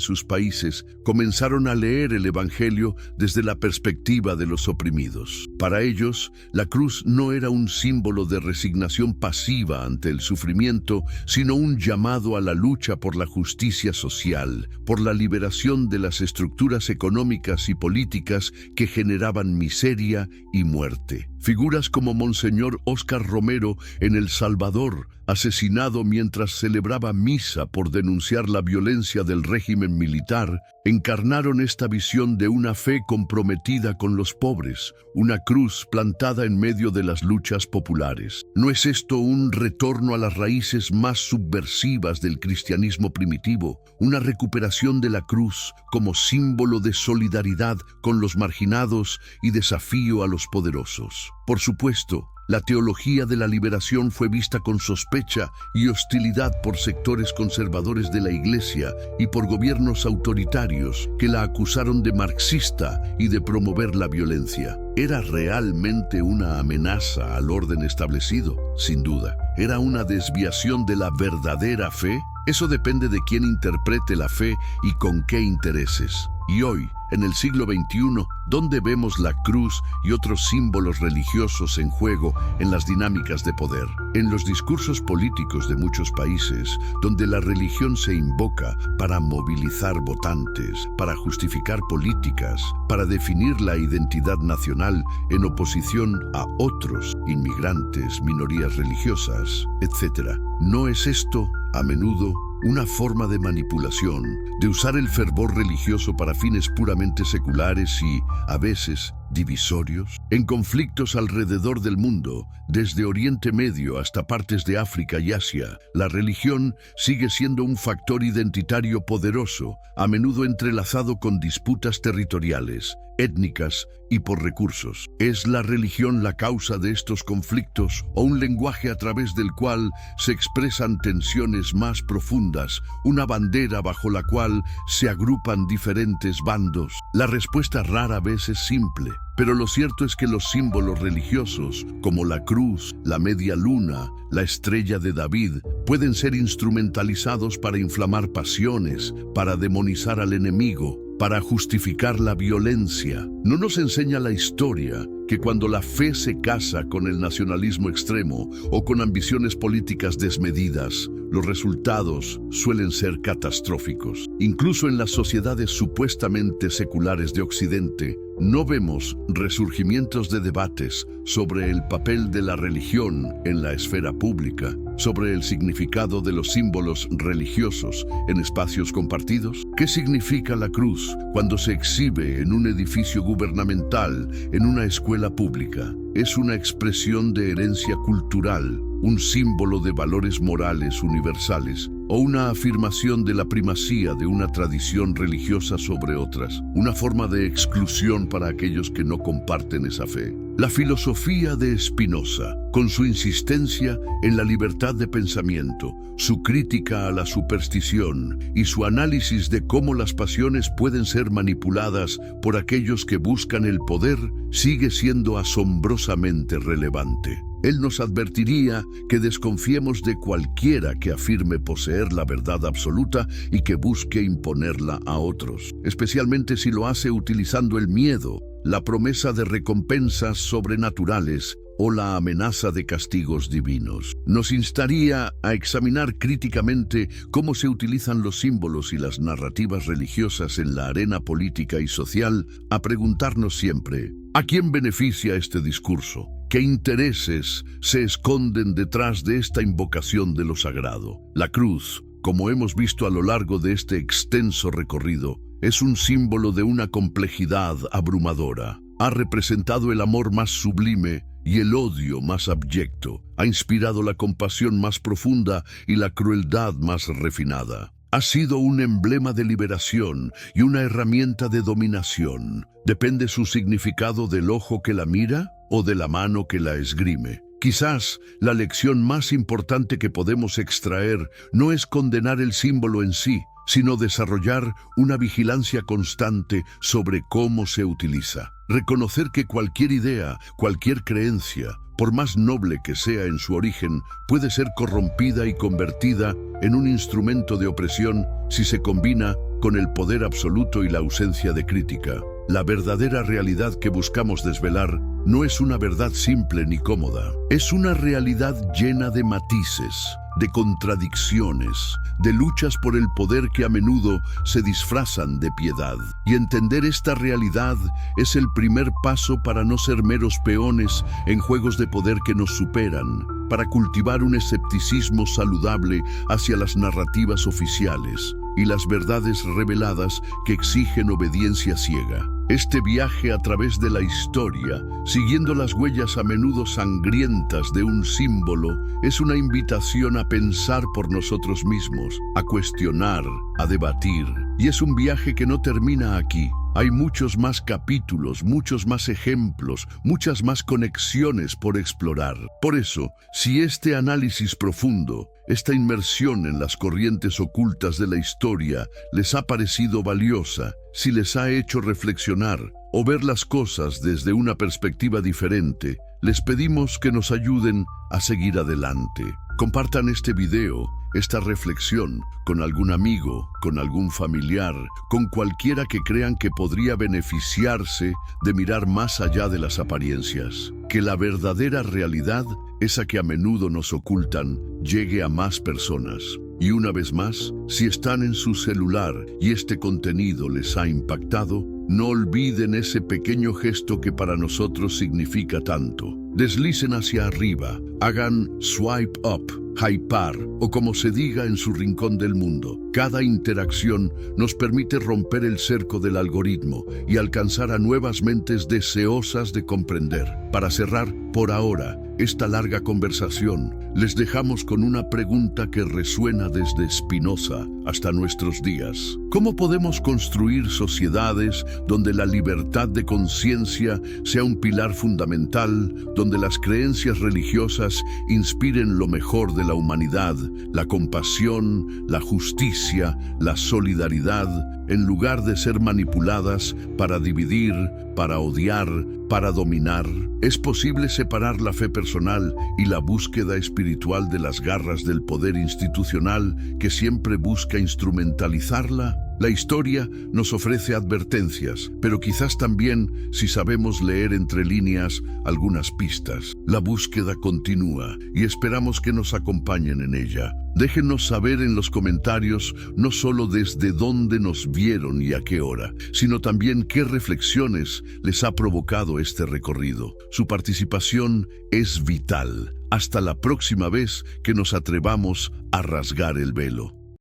sus países, comenzaron a leer el Evangelio desde la perspectiva de los oprimidos. Para ellos, la cruz no era un símbolo de resignación pasiva ante el sufrimiento, sino un llamado a la lucha por la justicia social, por la liberación de las estructuras económicas y políticas que generaban miseria y muerte. Figuras como Monseñor Óscar Romero en El Salvador, asesinado mientras celebraba misa por denunciar la violencia del régimen militar, encarnaron esta visión de una fe comprometida con los pobres, una cruz plantada en medio de las luchas populares. ¿No es esto un retorno a las raíces más subversivas del cristianismo primitivo, una recuperación de la cruz como símbolo de solidaridad con los marginados y desafío a los poderosos? Por supuesto, la teología de la liberación fue vista con sospecha y hostilidad por sectores conservadores de la Iglesia y por gobiernos autoritarios que la acusaron de marxista y de promover la violencia. ¿Era realmente una amenaza al orden establecido? Sin duda. ¿Era una desviación de la verdadera fe? Eso depende de quién interprete la fe y con qué intereses. Y hoy, en el siglo XXI, donde vemos la cruz y otros símbolos religiosos en juego en las dinámicas de poder. En los discursos políticos de muchos países, donde la religión se invoca para movilizar votantes, para justificar políticas, para definir la identidad nacional en oposición a otros inmigrantes, minorías religiosas, etc. ¿No es esto, a menudo, una forma de manipulación, de usar el fervor religioso para fines puramente seculares y, a veces, divisorios? En conflictos alrededor del mundo, desde Oriente Medio hasta partes de África y Asia, la religión sigue siendo un factor identitario poderoso, a menudo entrelazado con disputas territoriales, étnicas y por recursos. ¿Es la religión la causa de estos conflictos o un lenguaje a través del cual se expresan tensiones más profundas, una bandera bajo la cual se agrupan diferentes bandos? La respuesta rara vez es simple, pero lo cierto es que los símbolos religiosos, como la cruz, la media luna, la estrella de David, pueden ser instrumentalizados para inflamar pasiones, para demonizar al enemigo, para justificar la violencia. ¿No nos enseña la historia que cuando la fe se casa con el nacionalismo extremo o con ambiciones políticas desmedidas, los resultados suelen ser catastróficos? Incluso en las sociedades supuestamente seculares de Occidente, no vemos resurgimientos de debates sobre el papel de la religión en la esfera pública, sobre el significado de los símbolos religiosos en espacios compartidos. ¿Qué significa la cruz cuando se exhibe en un edificio gubernamental, en una escuela pública? Es una expresión de herencia cultural, un símbolo de valores morales universales, o una afirmación de la primacía de una tradición religiosa sobre otras, una forma de exclusión para aquellos que no comparten esa fe. La filosofía de Spinoza, con su insistencia en la libertad de pensamiento, su crítica a la superstición y su análisis de cómo las pasiones pueden ser manipuladas por aquellos que buscan el poder, sigue siendo asombrosamente relevante. Él nos advertiría que desconfiemos de cualquiera que afirme poseer la verdad absoluta y que busque imponerla a otros, especialmente si lo hace utilizando el miedo, la promesa de recompensas sobrenaturales o la amenaza de castigos divinos. Nos instaría a examinar críticamente cómo se utilizan los símbolos y las narrativas religiosas en la arena política y social, a preguntarnos siempre: ¿a quién beneficia este discurso? ¿Qué intereses se esconden detrás de esta invocación de lo sagrado? La cruz, como hemos visto a lo largo de este extenso recorrido, es un símbolo de una complejidad abrumadora. Ha representado el amor más sublime y el odio más abyecto. Ha inspirado la compasión más profunda y la crueldad más refinada. Ha sido un emblema de liberación y una herramienta de dominación. ¿Depende su significado del ojo que la mira o de la mano que la esgrime? Quizás la lección más importante que podemos extraer no es condenar el símbolo en sí, sino desarrollar una vigilancia constante sobre cómo se utiliza. Reconocer que cualquier idea, cualquier creencia, por más noble que sea en su origen, puede ser corrompida y convertida en un instrumento de opresión si se combina con el poder absoluto y la ausencia de crítica. La verdadera realidad que buscamos desvelar no es una verdad simple ni cómoda. Es una realidad llena de matices, de contradicciones, de luchas por el poder que a menudo se disfrazan de piedad. Y entender esta realidad es el primer paso para no ser meros peones en juegos de poder que nos superan, para cultivar un escepticismo saludable hacia las narrativas oficiales y las verdades reveladas que exigen obediencia ciega. Este viaje a través de la historia, siguiendo las huellas a menudo sangrientas de un símbolo, es una invitación a pensar por nosotros mismos, a cuestionar, a debatir. Y es un viaje que no termina aquí. Hay muchos más capítulos, muchos más ejemplos, muchas más conexiones por explorar. Por eso, si este análisis profundo, esta inmersión en las corrientes ocultas de la historia les ha parecido valiosa, si les ha hecho reflexionar o ver las cosas desde una perspectiva diferente, les pedimos que nos ayuden a seguir adelante. Compartan este video, esta reflexión, con algún amigo, con algún familiar, con cualquiera que crean que podría beneficiarse de mirar más allá de las apariencias. Que la verdadera realidad, esa que a menudo nos ocultan, llegue a más personas. Y una vez más, si están en su celular y este contenido les ha impactado, no olviden ese pequeño gesto que para nosotros significa tanto. Deslicen hacia arriba, hagan swipe up, hypar o como se diga en su rincón del mundo. Cada interacción nos permite romper el cerco del algoritmo y alcanzar a nuevas mentes deseosas de comprender. Para cerrar, por ahora, esta larga conversación, les dejamos con una pregunta que resuena desde Spinoza hasta nuestros días. ¿Cómo podemos construir sociedades donde la libertad de conciencia sea un pilar fundamental, donde las creencias religiosas inspiren lo mejor de la humanidad, la compasión, la justicia, la solidaridad, en lugar de ser manipuladas para dividir, para odiar, para dominar? ¿Es posible separar la fe personal y la búsqueda espiritual de las garras del poder institucional que siempre busca instrumentalizarla? La historia nos ofrece advertencias, pero quizás también, si sabemos leer entre líneas, algunas pistas. La búsqueda continúa y esperamos que nos acompañen en ella. Déjenos saber en los comentarios no solo desde dónde nos vieron y a qué hora, sino también qué reflexiones les ha provocado este recorrido. Su participación es vital. Hasta la próxima vez que nos atrevamos a rasgar el velo.